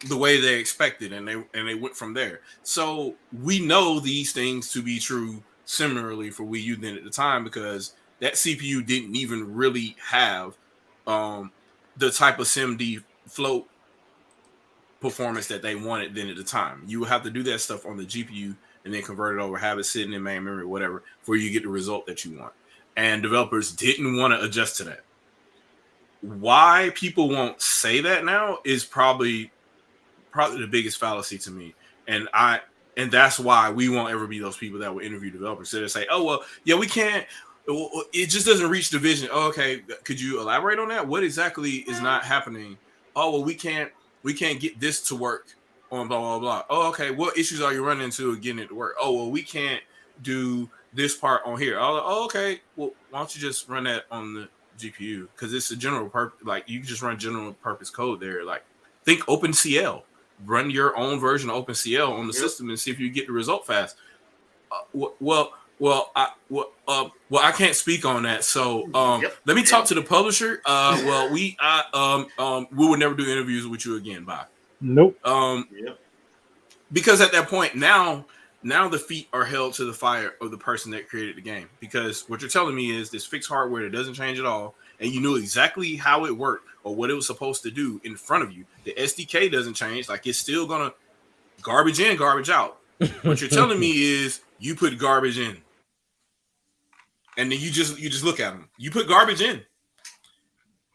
the way they expected, and they went from there. So we know these things to be true similarly for Wii U then at the time, because that CPU didn't even really have the type of SIMD float performance that they wanted then at the time. You would have to do that stuff on the GPU and then convert it over, have it sitting in main memory, whatever, before you get the result that you want. And developers didn't want to adjust to that. Why people won't say that now is probably the biggest fallacy to me. And that's why we won't ever be those people that will interview developers. So they say, oh, well, yeah, we can't, it just doesn't reach the vision. Oh, okay, could you elaborate on that? What exactly is not happening? Oh, well, we can't get this to work on blah, blah, blah. Oh, okay, what issues are you running into getting it to work? Oh, well, we can't do this part on here. Oh, okay, well, why don't you just run that on the GPU? Because it's a general purpose, like, you can just run general purpose code there. Like, think OpenCL. Run your own version of OpenCL on the system and see if you get the result fast. I can't speak on that. So let me talk to the publisher. We would never do interviews with you again. Bye. Nope. Because at that point now the feet are held to the fire of the person that created the game. Because what you're telling me is this fixed hardware that doesn't change at all, and you knew exactly how it worked or what it was supposed to do in front of you. The SDK doesn't change. Like, it's still gonna garbage in, garbage out. What you're telling me is you put garbage in, and then you just look at them. You put garbage in,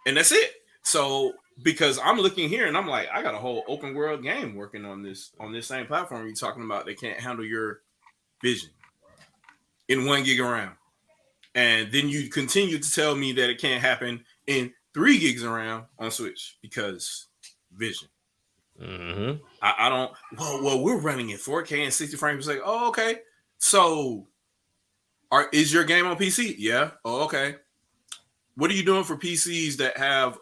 and that's it. So because I'm looking here and I'm like, I got a whole open world game working on this same platform. You're talking about they can't handle your vision in 1 gig of RAM. And then you continue to tell me that it can't happen in 3 gigs of RAM on Switch because vision. Mm-hmm. I don't. Well, we're running in 4K and 60 frames. Like, oh, okay. So, is your game on PC? Yeah. Oh, okay. What are you doing for PCs that have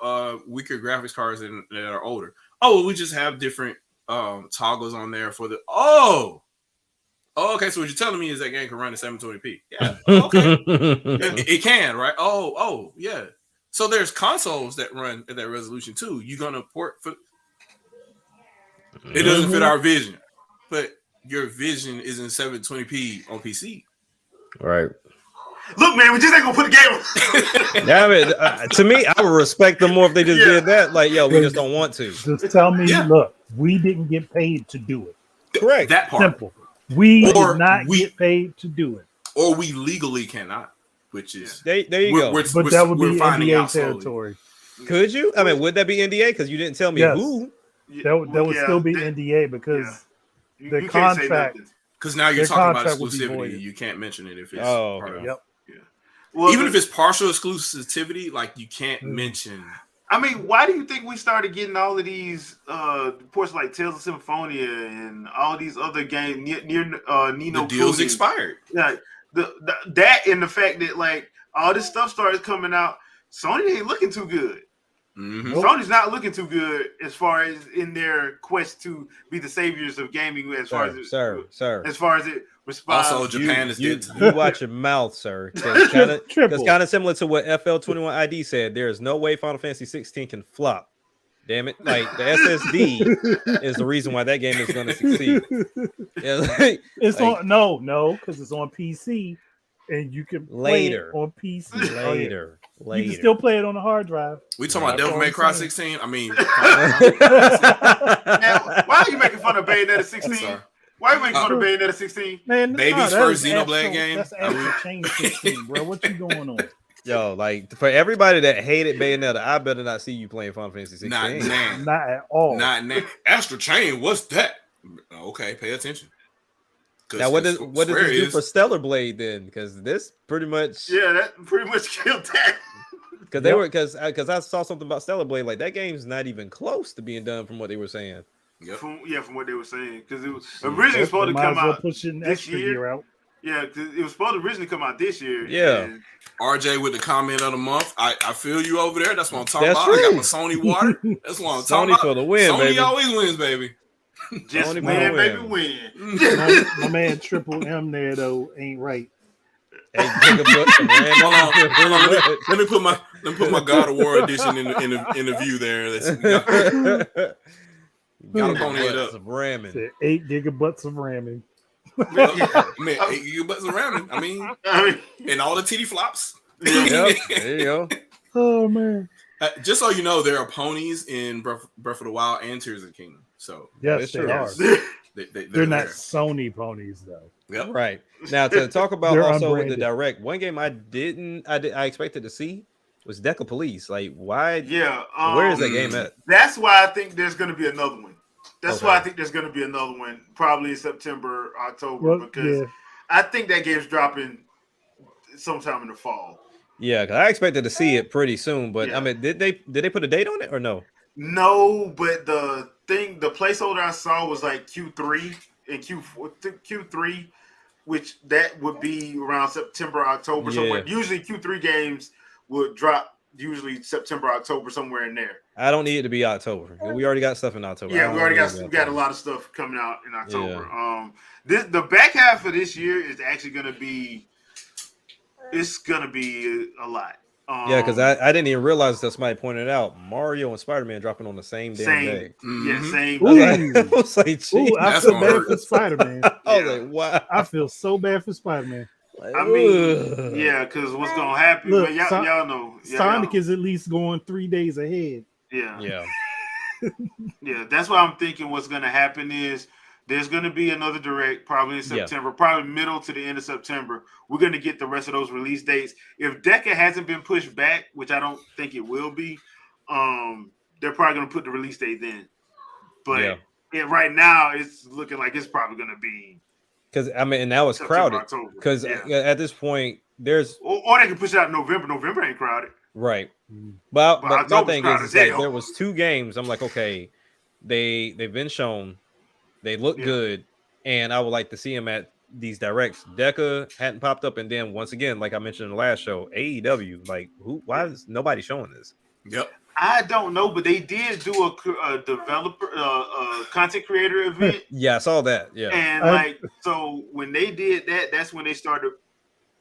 weaker graphics cards that are older? Oh, well, we just have different toggles on there for the. Oh, okay. So what you're telling me is that game can run at 720p. Yeah. Okay. It can, right? Oh, yeah. So there's consoles that run at that resolution too. You're gonna port for. It doesn't fit our vision, but your vision is in 720p on PC. Right. Look, man, we just ain't gonna put the game on. Yeah, I mean, to me, I would respect them more if they just did that. Like, yo, we just don't want to. Just tell me, look, we didn't get paid to do it. Correct. That part. Simple. We did not get paid to do it. Or we legally cannot, which is... There you go. But that would be NDA territory. Could you? I mean, would that be NDA? Because you didn't tell me who. That would still be NDA because the contract... Because now you're talking about exclusivity. You can't mention it if it's part of... Yep. Well, even if it's partial exclusivity, like, you can't mention... I mean, why do you think we started getting all of these ports like Tales of Symphonia and all these other games near Nino? The deals expired. Yeah, that and the fact that like all this stuff started coming out, Sony ain't looking too good. Mm-hmm. Sony's not looking too good as far as in their quest to be the saviors of gaming. As far as it responds. Also, Japan is you watch your mouth, sir. Because kind of similar to what FL21 ID said. There is no way Final Fantasy 16 can flop. Damn it! Like, the SSD is the reason why that game is going to succeed. Yeah, it's on because it's on PC. And you can play it on PC later. You can still play it on the hard drive. We talking about Devil May Cry 16? I mean, now, why are you making fun of Bayonetta 16? Why are you making fun of Bayonetta 16? Man, Baby's first Xenoblade game. That's actual change 16, bro. What you going on? Yo, like, for everybody that hated Bayonetta, I better not see you playing Final Fantasy 16. Not at all. Not Astral Chain. What's that? Okay, pay attention. Now, what does this do for Stellar Blade then? Because this pretty much that pretty much killed that. Because I saw something about Stellar Blade, like that game's not even close to being done from what they were saying. Yep. From what they were saying, because it was originally supposed to come out this year. Out. Yeah, because it was supposed to originally come out this year. Yeah. And RJ with the comment of the month. I feel you over there. That's what I'm talking That's about. true. I got my Sony water. That's what I'm talking Sony about. for the win, Sony baby. always wins, baby. just Sony win, for baby, the win. My man Triple M there though ain't right. 8 gigabits of RAM. Hold on. Let me put my God of War edition in the view there. Got to it up. Of ramming. 8 gigabytes of ramming. I mean, 8 gigabytes of ramming. I mean, and all the TD flops. Yep, there you go. Oh man. Just so you know, there are ponies in Breath of the Wild and Tears of the Kingdom. So yes, they are. They're not Sony ponies though. Yep. Right. Now to talk about They're also unbranded. with the direct, one game I expected to see was Deca Police. Like, why? Yeah. Where is that game at? That's why I think there's going to be another one. That's Okay. why I think there's going to be another one, probably in September, October, because I think that game's dropping sometime in the fall. Yeah, because I expected to see it pretty soon, but I mean, did they put a date on it or no? No, but the placeholder I saw was like Q3 and Q3, which that would be around September, October, somewhere. Usually Q3 games would drop usually September, October, somewhere in there. I don't need it to be October. We already got stuff in October. Yeah, we got a lot of stuff coming out in October. Yeah. The back half of this year is actually going to be a lot. Yeah, because I didn't even realize that somebody pointed out Mario and Spider-Man dropping on the same day. Mm-hmm. Yeah, same. I was like, ooh, I feel bad for Spider-Man. I was like, wow. I feel so bad for Spider-Man. Like, I mean, yeah, because what's gonna happen? Look, y'all know. Sonic is at least going 3 days ahead. Yeah. Yeah. That's what I'm thinking. What's gonna happen is there's gonna be another direct probably in September, probably middle to the end of September. We're gonna get the rest of those release dates. If Deca hasn't been pushed back, which I don't think it will be, they're probably gonna put the release date then. But right now, it's looking like it's probably gonna be. Because I mean, and now it's crowded. Because at this point, there's or they can push it out in November. November ain't crowded, right? But my thing is like, there was 2 games. I'm like, okay, they've been shown, they look good, and I would like to see them at these directs. Deca hadn't popped up, and then once again, like I mentioned in the last show, AEW. Like, why is nobody showing this? Yep. I don't know, but they did do a developer, content creator event. Yeah, I saw that. Yeah, and so when they did that, that's when they started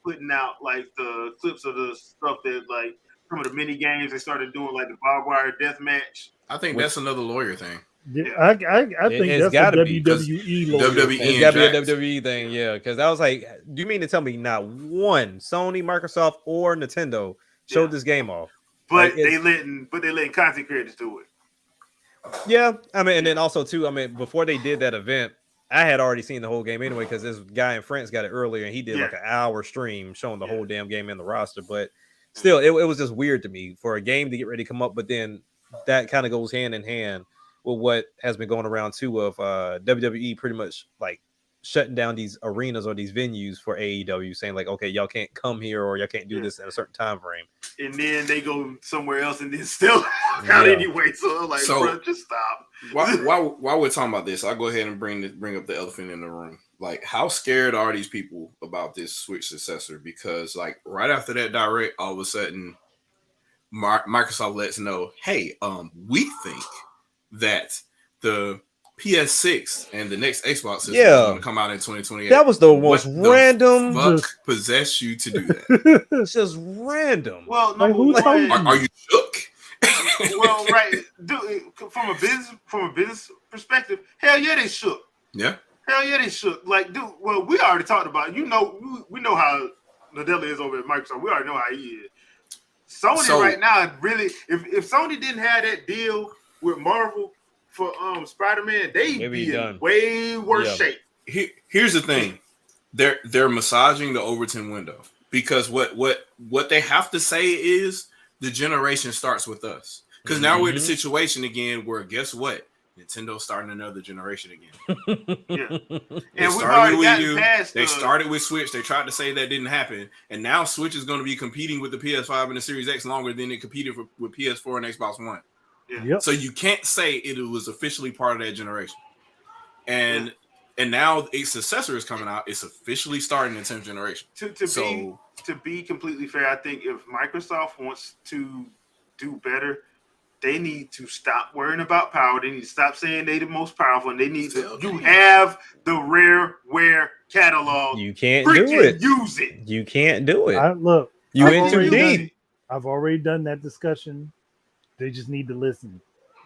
putting out like the clips of the stuff that like some of the mini games they started doing, like the barbed wire death match. I think that's another lawyer thing. Yeah, I think that's a WWE lawyer. It's got to be a WWE thing. Yeah, because I was like, do you mean to tell me not one Sony, Microsoft, or Nintendo showed this game off? But they letting content creators do it. Yeah, I mean, and then also too, I mean, before they did that event, I had already seen the whole game anyway because this guy in France got it earlier, and he did like an hour stream showing the whole damn game in the roster. But still, it was just weird to me for a game to get ready to come up, but then that kind of goes hand in hand with what has been going around too of WWE pretty much like shutting down these arenas or these venues for AEW, saying like, okay, y'all can't come here or y'all can't do this in a certain time frame. And then they go somewhere else and then still out anyway. So like, bro, just stop. While we're talking about this, I'll go ahead and bring up the elephant in the room. Like, how scared are these people about this Switch successor? Because like right after that direct, all of a sudden Microsoft lets know, hey, we think that the PS6 and the next Xbox is going to come out in 2028. That was the most random. Fuck possessed you to do that? It's just random. Well, no, are you shook? Well, right, dude, from a business perspective, hell yeah, they shook. Yeah, hell yeah, they shook. Like, dude, well, we already talked about. We know how Nadella is over at Microsoft. We already know how he is. Sony right now, really, if Sony didn't have that deal with Marvel for Spider-Man, they'd be in way worse shape. Here's the thing. They're massaging the Overton window because what they have to say is the generation starts with us. Because now we're in a situation again where guess what? Nintendo's starting another generation again. Yeah. They started with Wii U. They started with Switch. They tried to say that didn't happen. And now Switch is going to be competing with the PS5 and the Series X longer than it competed with PS4 and Xbox One. Yeah. Yep. So you can't say it was officially part of that generation. And now its successor is coming out. It's officially starting the 10th generation. To be completely fair, I think if Microsoft wants to do better, they need to stop worrying about power. They need to stop saying they the most powerful, and they need to. You have the Rareware catalog. You can't do it. Use it. You can't do it. You in too deep. I've already done that discussion. They just need to listen.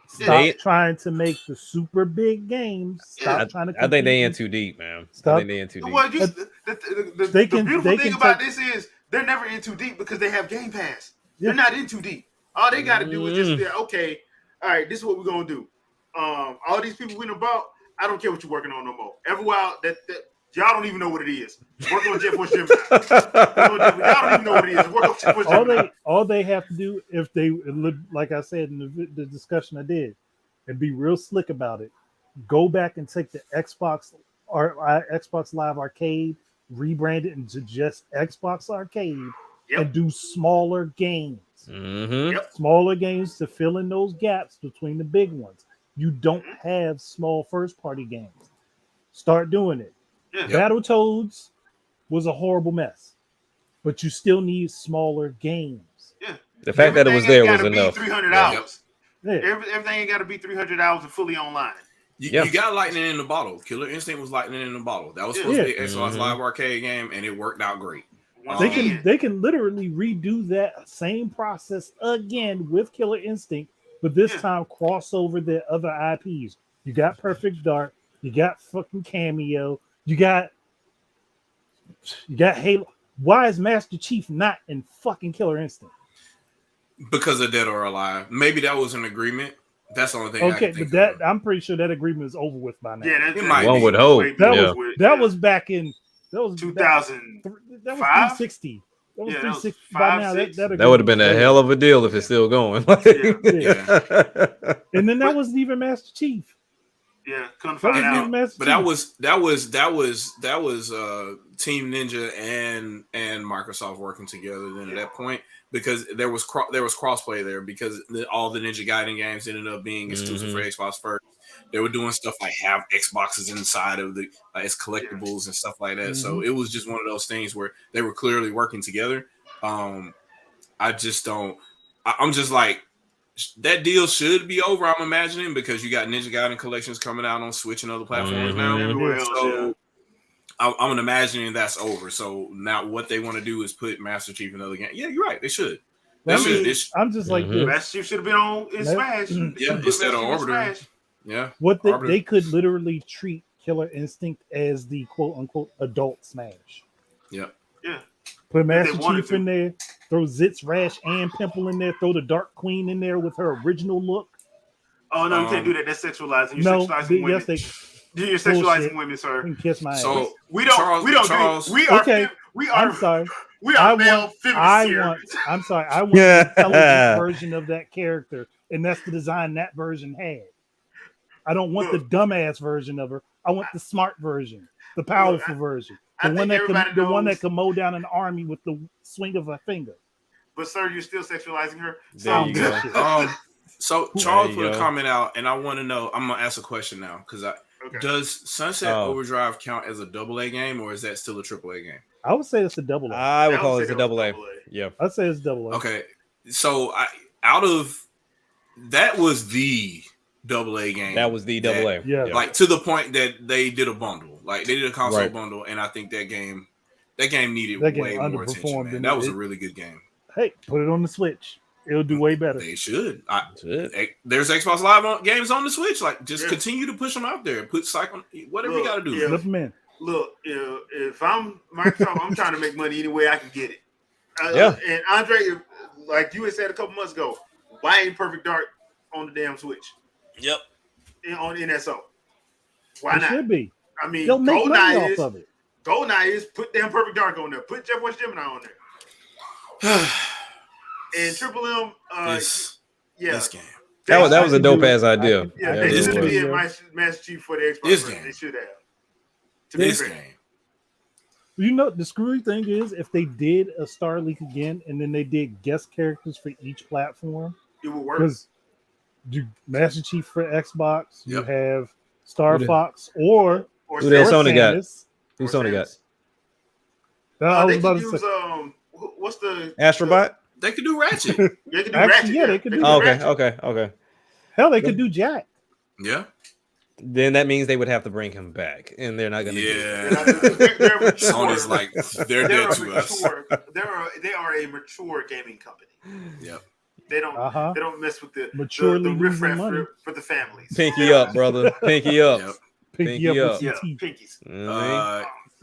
Stop trying to make the super big games. Stop trying to. I think they in too deep, man. I think they in too deep. Well, the beautiful thing about this is they're never in too deep because they have Game Pass. They're not in too deep. All they got to do is just okay. All right, this is what we're gonna do. All these people we done bought, I don't care what you're working on no more. Everwild, that y'all don't even know what it is. Work on Jet Force Gemini. Y'all don't even know what it is. Work on Jet Force Gemini. All they have to do, if they, like I said in the discussion I did, and be real slick about it, go back and take the Xbox Live Arcade, rebrand it into just Xbox Arcade, and do smaller games. Smaller games to fill in those gaps between the big ones. You don't have small first-party games. Start doing it. Battletoads was a horrible mess, but you still need smaller games. The fact that it was there was enough. 300 hours. Everything ain't got to be 300 hours and fully online. You got lightning in the bottle. Killer Instinct was lightning in the bottle. That was supposed to be an Xbox Live Arcade game, and it worked out great. They can literally redo that same process again with Killer Instinct, but this time cross over the other IPs. You got Perfect Dark, you got fucking Cameo, you got Halo. Why is Master Chief not in fucking Killer Instinct? Because of Dead or Alive.Maybe that was an agreement. That's the only thing. Okay, but I'm pretty sure that agreement is over with by now. Yeah, one would hope. That was back in. That was 2000. That was 360. That was 360. By now, that would have been a hell of a deal if it's still going. And then that wasn't even Master Chief. Yeah, couldn't find out. But that was Team Ninja and Microsoft working together then at that point, because there was crossplay there, because all the Ninja Gaiden games ended up being exclusive for Xbox first. They were doing stuff like have Xboxes inside of the as collectibles and stuff like that. So it was just one of those things where they were clearly working together. I'm just like, that deal should be over, I'm imagining, because you got Ninja Gaiden collections coming out on Switch and other platforms now. So I'm imagining that's over. So now what they want to do is put Master Chief in another game. Yeah, you're right. They should. I'm just like this. Master Chief should have been on in Smash. Yeah, instead of Orbiter. Yeah. They could literally treat Killer Instinct as the quote unquote adult Smash. Yeah. Yeah. Put Master Chief in there, throw Zit's Rash and Pimple in there, throw the Dark Queen in there with her original look. Oh no, you can't do that. That's sexualizing. You're sexualizing women. You're sexualizing women, sir. You can kiss my ass. So we don't. I'm sorry. We are male feminists. I'm sorry. I want the intelligent version of that character, and that's the design that version had. I don't want the dumbass version of her. I want the smart version, the powerful version, the one that can mow down an army with the swing of a finger. But sir, you're still sexualizing her. There you go. So Charles put a comment out, and I want to know. I'm gonna ask a question now, because does Sunset Overdrive count as a AA game, or is that still a AAA game? I would say it's a AA. I would call it a AA. Yeah, I'd say it's AA. Okay, so that was the AA game. That was the AA. Yeah, like to the point that they did a bundle, like they did a console bundle, and I think that game needed way more attention. Man. That was a really good game. Hey, put it on the Switch. It'll do way better. They should. There's Xbox Live games on the Switch. Like, just continue to push them out there. Put whatever you got to do. Flip them in. Look, if I'm Microsoft, I'm trying to make money any way I can get it. And Andre, like you had said a couple months ago, why ain't Perfect Dark on the damn Switch? Yep. On NSO. Why not? Should be. I mean, they'll make money off of it. GoldenEye is put damn Perfect Dark on there. Put Jet Force Gemini on there. And Triple M, this game. That was a dope ass idea. They should have been Master Chief for the Xbox. This game. They should have. This game. You know, the screwy thing is, if they did a Star Leak again, and then they did guest characters for each platform, it would work. Because Master Chief for Xbox. You Yep. have Star Fox or Who the hell Sony got? Samus. Who Sony got? I was They about could to use say. what's the Astrobot? They could do Ratchet. They could do Actually, Ratchet. yeah, they could do Oh, Ratchet. okay. Hell, they could do Jack. Yeah. Then that means they would have to bring him back, and they're not going to. Yeah. They're mature. Sony's like they're dead to us. They are a mature gaming company. Yep. They don't mess with the Maturely riffraff losing money. for the families. Pinky up, brother. Pinky up. Yep. Pinky up. up. Yeah, With some teeth. pinkies.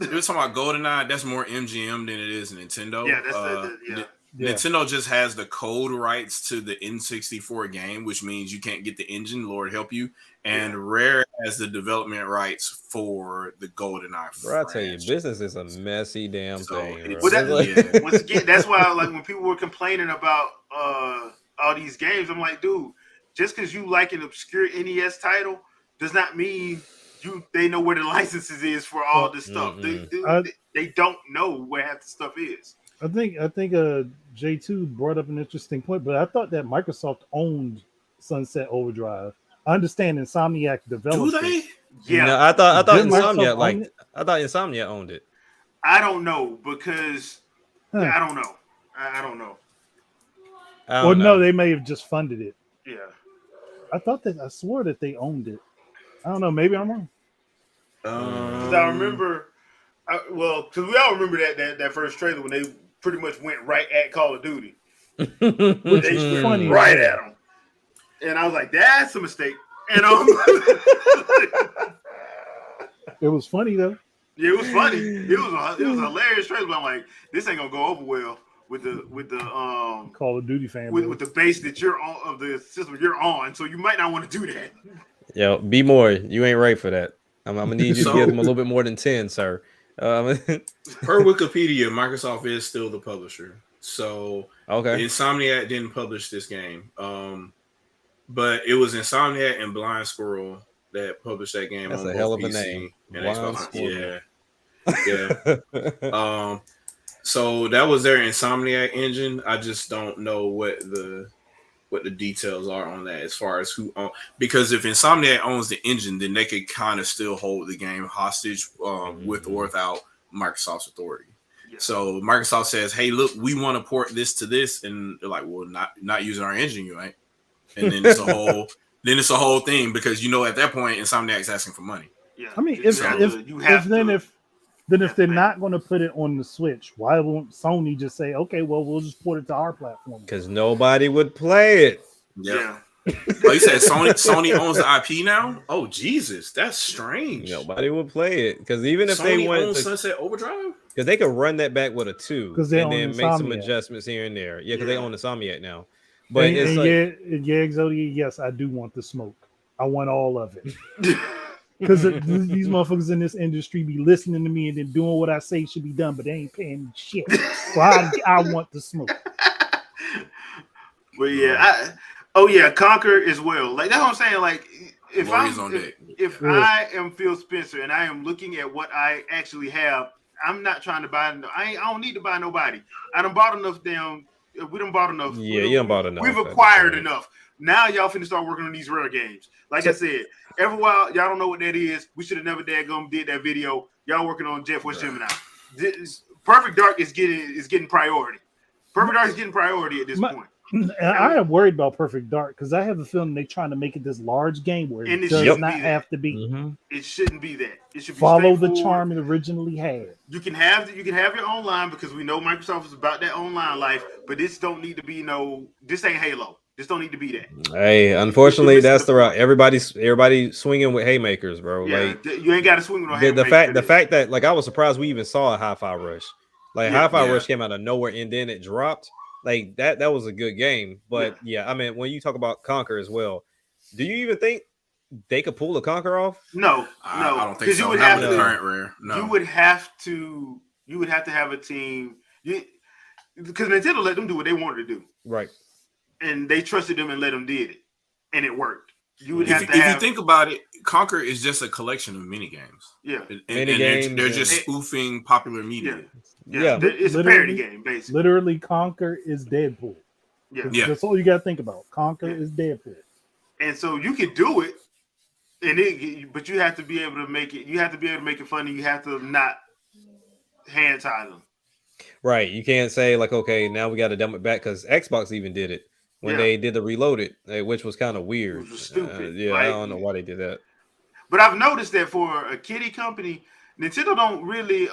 You're talking about GoldenEye. That's more MGM than it is Nintendo. Yeah, that's Yeah. Nintendo just has the code rights to the N64 game, which means you can't get the engine. Lord help you. And Rare has the development rights for the GoldenEye. Bro, I tell you, business is a messy damn thing. Once again, that's why like when people were complaining about all these games, I'm like, dude, just because you like an obscure NES title does not mean they know where the licenses is for all this stuff. They don't know where half the stuff is. I think J2 brought up an interesting point, but I thought that Microsoft owned Sunset Overdrive. I understand Insomniac developed Do they? it. Yeah, No, I thought Didn't Insomniac Microsoft own it? I thought Insomniac owned it. I don't know because I don't know. I don't know. Or no, they may have just funded it. Yeah, I swore that they owned it. I don't know. Maybe I'm wrong. because I remember. Because we all remember that first trailer when they pretty much went right at Call of Duty. They went Funny. right at them, and I was like, "That's a mistake." And It was funny though. yeah, it was funny. It was a hilarious trailer. But I'm like, this ain't gonna go over well with the Call of Duty fan. with the base that you're on of the system you're on. So you might not want to do that. Yo, be more. You ain't right for that. I'm gonna need you to give them a little bit more than 10, sir. Per Wikipedia, Microsoft is still the publisher. So Insomniac didn't publish this game. But it was Insomniac and Blind Squirrel that published that game. That's on a both hell of a PC name. and Blind Xbox. Squirrel. Yeah. So that was their Insomniac engine. I just don't know what the details are on that as far as who owns, because if Insomniac owns the engine, then they could kind of still hold the game hostage with or without Microsoft's authority. Yeah. So Microsoft says, "Hey, look, we want to port this to this," and they're like, "Well, not using our engine, you ain't." And then it's a whole thing because at that point Insomniac's asking for money. Yeah, I mean, if they're not going to put it on the Switch, why won't Sony just say, "Okay, well, we'll just port it to our platform"? Because nobody would play it. Yeah. Oh, you said Sony owns the IP now? Oh, Jesus, that's strange. Nobody would play it because even if Sony they went owns Sunset Overdrive, because they could run that back with a 2 and then then make some adjustments here and there. Yeah, because they own Insomniac now. But it's Exodia, yes, I do want the smoke. I want all of it. Because these motherfuckers in this industry be listening to me and then doing what I say should be done, but they ain't paying me shit. So I want the smoke. But yeah, Conquer as well. Like that's what I'm saying. Like if I am Phil Spencer and I am looking at what I actually have, I'm not trying to buy. I don't need to buy nobody. I done bought enough damn. We done bought enough. Yeah, you done bought enough. We've acquired enough. Now y'all finna start working on these rare games. Like I said, every while y'all don't know what that is. We should have never did that video. Y'all working on Jet Force Gemini. Perfect Dark is getting priority. Perfect Dark is getting priority at this point. I am worried about Perfect Dark because I have a feeling they're trying to make it this large game where it does not have to be. Mm-hmm. It shouldn't be that. It should be follow the charm it originally had. You can have your online because we know Microsoft is about that online life, but this don't need to be this ain't Halo. This don't need to be that. Hey, unfortunately, that's the route. Everybody swinging with haymakers, bro. Yeah, like you ain't got to swing with no haymakers. The fact that like I was surprised we even saw a Hi-Fi Rush. Like Hi-Fi Rush came out of nowhere and then it dropped. Like that was a good game. But yeah, I mean, when you talk about Conquer as well, do you even think they could pull the Conquer off? No, I don't think so. You would Not have with the current rare. No. You would have to have a team. Because Nintendo let them do what they wanted to do. Right. And they trusted them and let them did it. And it worked. You would if you think about it, Conquer is just a collection of mini games. Yeah. And they're just spoofing popular media. Yeah. It's a parody game, basically. Literally, Conquer is Deadpool. Yeah. That's all you got to think about. Conquer is Deadpool. and so you can do it, but you have to be able to make it. You have to be able to make it funny. You have to not hand tie them. Right. You can't say like, okay, now we got to dump it back because Xbox even did it when they did the Reloaded, which was kind of weird. Which was stupid. I don't know why they did that. But I've noticed that for a kiddie company, Nintendo don't really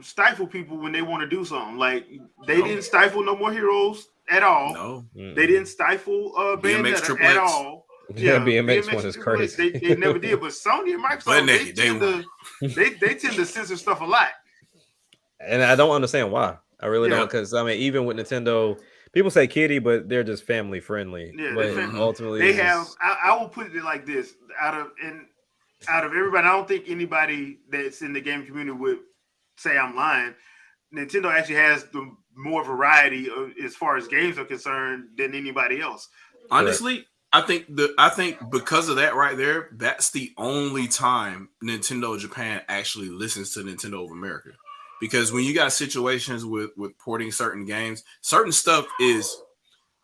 stifle people when they want to do something. Like they didn't stifle No More Heroes at all. No, they didn't stifle Bayonetta at all. Yeah, BMX one is crazy. They never did. But Sony and Microsoft, they tend to censor stuff a lot. And I don't understand why. I really don't, because I mean, even with Nintendo, people say kiddie, but they're just family friendly. Yeah, but ultimately, they have. I will put it like this: out of everybody, I don't think anybody that's in the game community would say I'm lying. Nintendo actually has the more variety as far as games are concerned than anybody else. Honestly, I think because of that right there, that's the only time Nintendo Japan actually listens to Nintendo of America. Because when you got situations with porting certain games, certain stuff is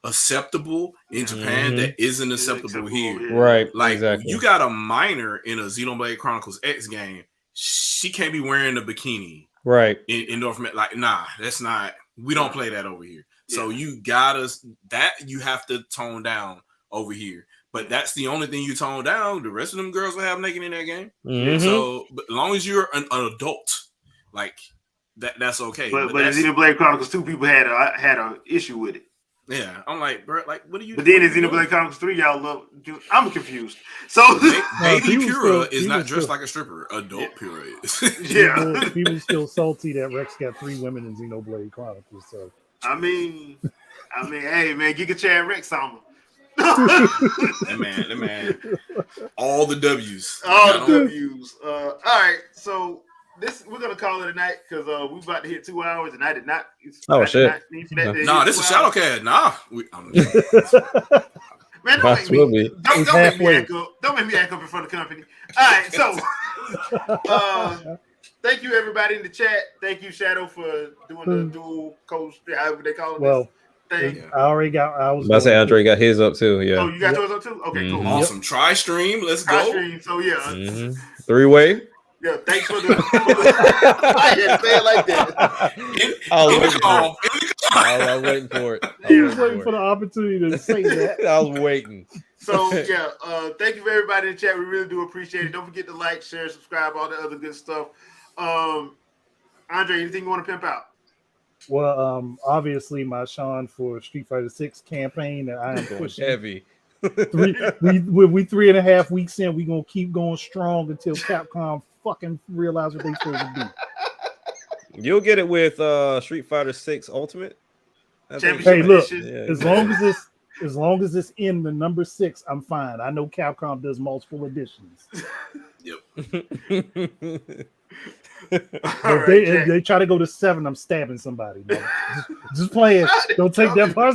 acceptable in Japan that isn't acceptable here. Right. Like exactly. You got a minor in a Xenoblade Chronicles X game, she can't be wearing a bikini. Right. In North America. Like, nah, that's not, we don't play that over here. So you have to tone down over here. But that's the only thing you tone down. The rest of them girls will have naked in that game. So but as long as you're an adult, like that's okay. But in Xenoblade Chronicles 2, people had a issue with it. Yeah, I'm like, bro, like, what are you? But then in Xenoblade Chronicles 3, y'all love. I'm confused. So baby Pura is not dressed like a stripper. Adult Pura is. People still salty that Rex got 3 women in Xenoblade Chronicles. So I mean, hey man, Giga Chad Rex on that man, all the W's. All the W's. All right, so. We're gonna call it a night because we're about to hit 2 hours, and I did not. Shit! Nah, this is ShadowCast. Nah, man, don't make me act up in front of the company. All right, so thank you everybody in the chat. Thank you Shadow for doing the dual coach, however they call it. Well, I already got. I was about to say Andre got his up too. Yeah. Oh, you got yours up too. Okay, cool. Awesome. Try stream. Let's go. Stream. So yeah. 3-way. Yeah, thanks for the. I didn't say it like that. I was waiting for it. He was waiting for the opportunity to say that. I was waiting. So yeah, thank you for everybody in the chat. We really do appreciate it. Don't forget to like, share, subscribe, all the other good stuff. Andre, anything you want to pimp out? Well, obviously my Sean for Street Fighter 6 campaign that I am pushing heavy. we 3.5 weeks in. We gonna keep going strong until Capcom fucking realize what they supposed to do. You'll get it with Street Fighter 6 Ultimate. Hey, look, as long as it's in the number 6, I'm fine. I know Capcom does multiple editions. Yep. If they try to go to 7, I'm stabbing somebody. Just play it. Don't take that part.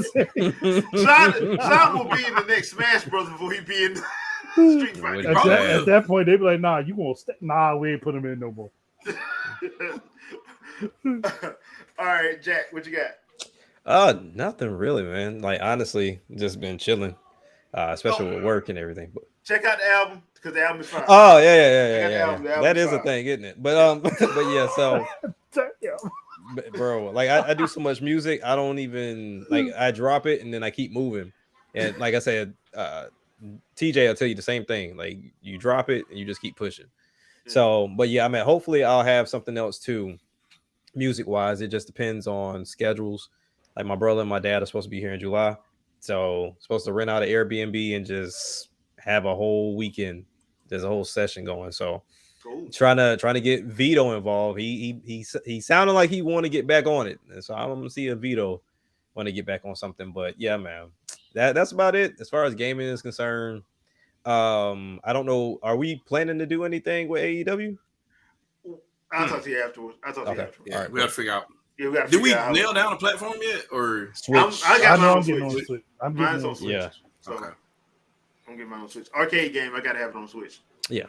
Sean will be in the next Smash Bros. Before he be in Street Fighter. At that point, they be like, "Nah, you gonna nah, we ain't put him in no more." All right, Jack, what you got? Nothing really, man. Like honestly, just been chilling, especially with work and everything. But check out the album because the album is fine. Oh yeah. That is a thing, isn't it? But but yeah. So, bro, like I do so much music, I don't even like. I drop it and then I keep moving, and like I said, TJ will tell you the same thing. Like you drop it and you just keep pushing. So, but yeah, I mean, hopefully I'll have something else too, music wise. It just depends on schedules. Like my brother and my dad are supposed to be here in July, so supposed to rent out an Airbnb and just have a whole weekend. There's a whole session going. So trying to get Vito involved. He sounded like he want to get back on it, and so I'm gonna see if Vito want to get back on something. But yeah, man, that's about it as far as gaming is concerned. I don't know. Are we planning to do anything with AEW? I'll talk to you afterwards. Yeah, all right, we gotta figure out. Yeah, did we nail down a platform yet, or Switch? I got mine on Switch. I'm getting on Switch. Yeah. So okay. I'm getting mine on Switch. Arcade game. I gotta have it on Switch. Yeah.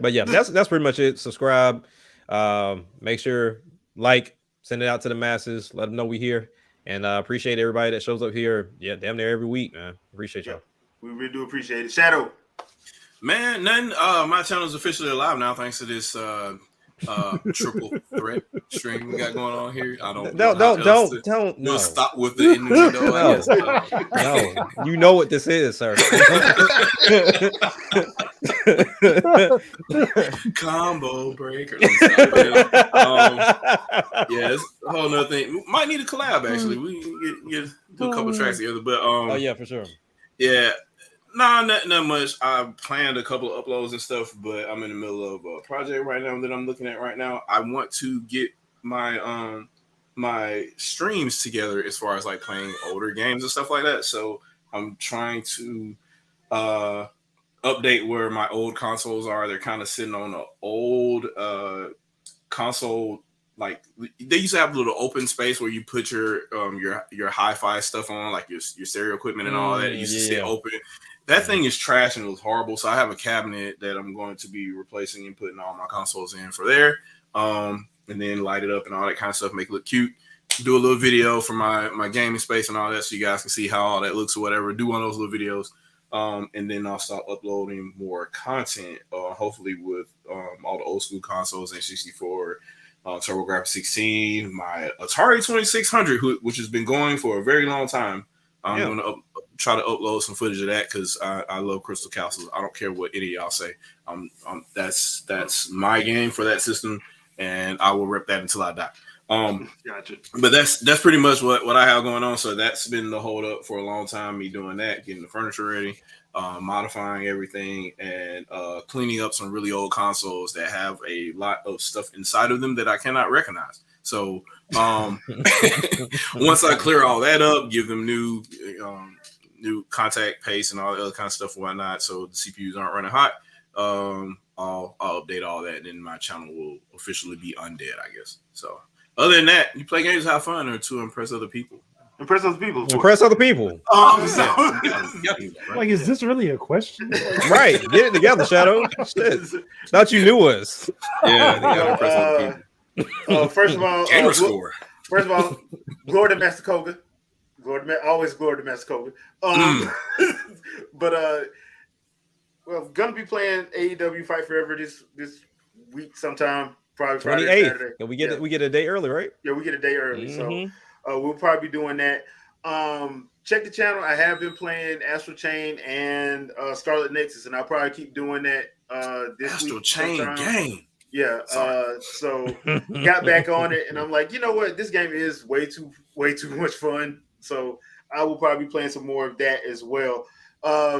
But yeah, that's pretty much it. Subscribe. Make sure send it out to the masses. Let them know we here, and appreciate everybody that shows up here. Yeah, damn near every week, man. Appreciate y'all. We really do appreciate it. Shadow. Man, nothing. My channel is officially alive now thanks to this triple threat stream we got going on here. I don't. Don't. We'll stop with the innuendo. I guess. No, you know what this is, sir. Combo breaker. It's a whole nother thing. We might need a collab actually. We can get do a couple tracks together, but oh yeah, for sure. Yeah. Nah, not much. I planned a couple of uploads and stuff, but I'm in the middle of a project right now that I'm looking at right now. I want to get my my streams together as far as like playing older games and stuff like that. So I'm trying to update where my old consoles are. They're kind of sitting on an old console. Like they used to have a little open space where you put your hi-fi stuff on, like your stereo equipment and all that. It used to sit open. That thing is trash and it was horrible. So I have a cabinet that I'm going to be replacing and putting all my consoles in for there. And then light it up and all that kind of stuff, make it look cute. Do a little video for my gaming space and all that so you guys can see how all that looks or whatever. Do one of those little videos. And then I'll start uploading more content, hopefully with all the old school consoles, N64, TurboGrafx 16, my Atari 2600, which has been going for a very long time. I'm going to try to upload some footage of that because I love Crystal Castles. I don't care what any of y'all say. That's my game for that system, and I will rep that until I die. Gotcha. But that's pretty much what I have going on. So that's been the hold up for a long time. Me doing that, getting the furniture ready, modifying everything, and cleaning up some really old consoles that have a lot of stuff inside of them that I cannot recognize. So once I clear all that up, give them new contact paste and all the other kind of stuff and whatnot, so the CPUs aren't running hot. I'll update all that, and then my channel will officially be undead, I guess. So other than that, you play games to have fun or to impress other people. Impress other people. Impress other people. Like, is this really a question? Right. Get it together, Shadow. Shit. Thought you knew us. Yeah, they gotta impress other people. First of all, Gamer score. First of all, glory to Master Koga. Always glory to Master Koga. But well, gonna be playing AEW Fight Forever this week sometime. Probably Friday, 28th. Saturday. And we get a day early, right? Yeah, we get a day early. So we'll probably be doing that. Check the channel. I have been playing Astral Chain and Scarlet Nexus, and I'll probably keep doing that this Astral week. Chain game. Yeah. So got back on it, and I'm like, you know what? This game is way too much fun. So I will probably be playing some more of that as well.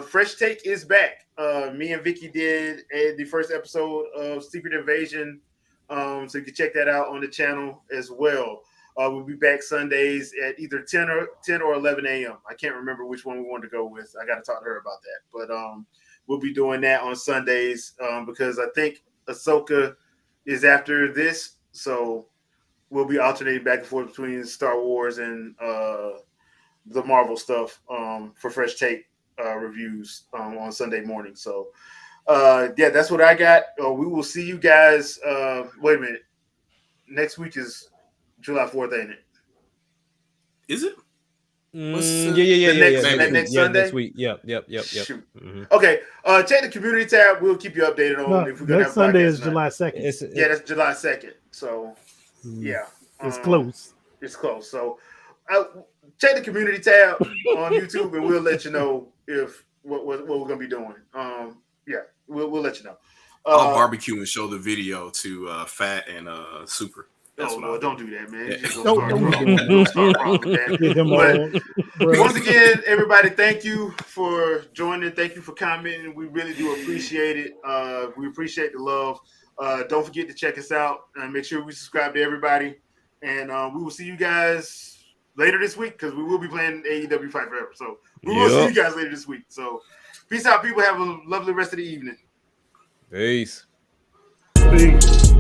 Fresh Take is back. Me and Vicky did the first episode of Secret Invasion. So you can check that out on the channel as well. We'll be back Sundays at either 10 or 11 a.m. I can't remember which one we wanted to go with. I got to talk to her about that. But we'll be doing that on Sundays because I think Ahsoka is after this. So we'll be alternating back and forth between Star Wars and the Marvel stuff for Fresh Take reviews on Sunday morning. So yeah, that's what I got. We will see you guys. Wait a minute. Next week is July 4th, ain't it? Is it? Next Sunday? Next week. Yep. Shoot. Okay. Check the community tab. We'll keep you updated on if we're gonna next have Sunday is tonight. July 2nd. Yeah, that's July 2nd. So yeah. It's close. It's close. So check the community tab on YouTube and we'll let you know if what we're gonna be doing. Yeah, we'll let you know. I'll barbecue and show the video to Fat and Super. That's don't do that, man. Yeah. Don't start wrong with that. But once again, everybody, thank you for joining. Thank you for commenting. We really do appreciate it. We appreciate the love. Don't forget to check us out and make sure we subscribe to everybody. And we will see you guys later this week because we will be playing AEW Fight Forever. So we will see you guys later this week. So peace out, people. Have a lovely rest of the evening. Peace. Peace.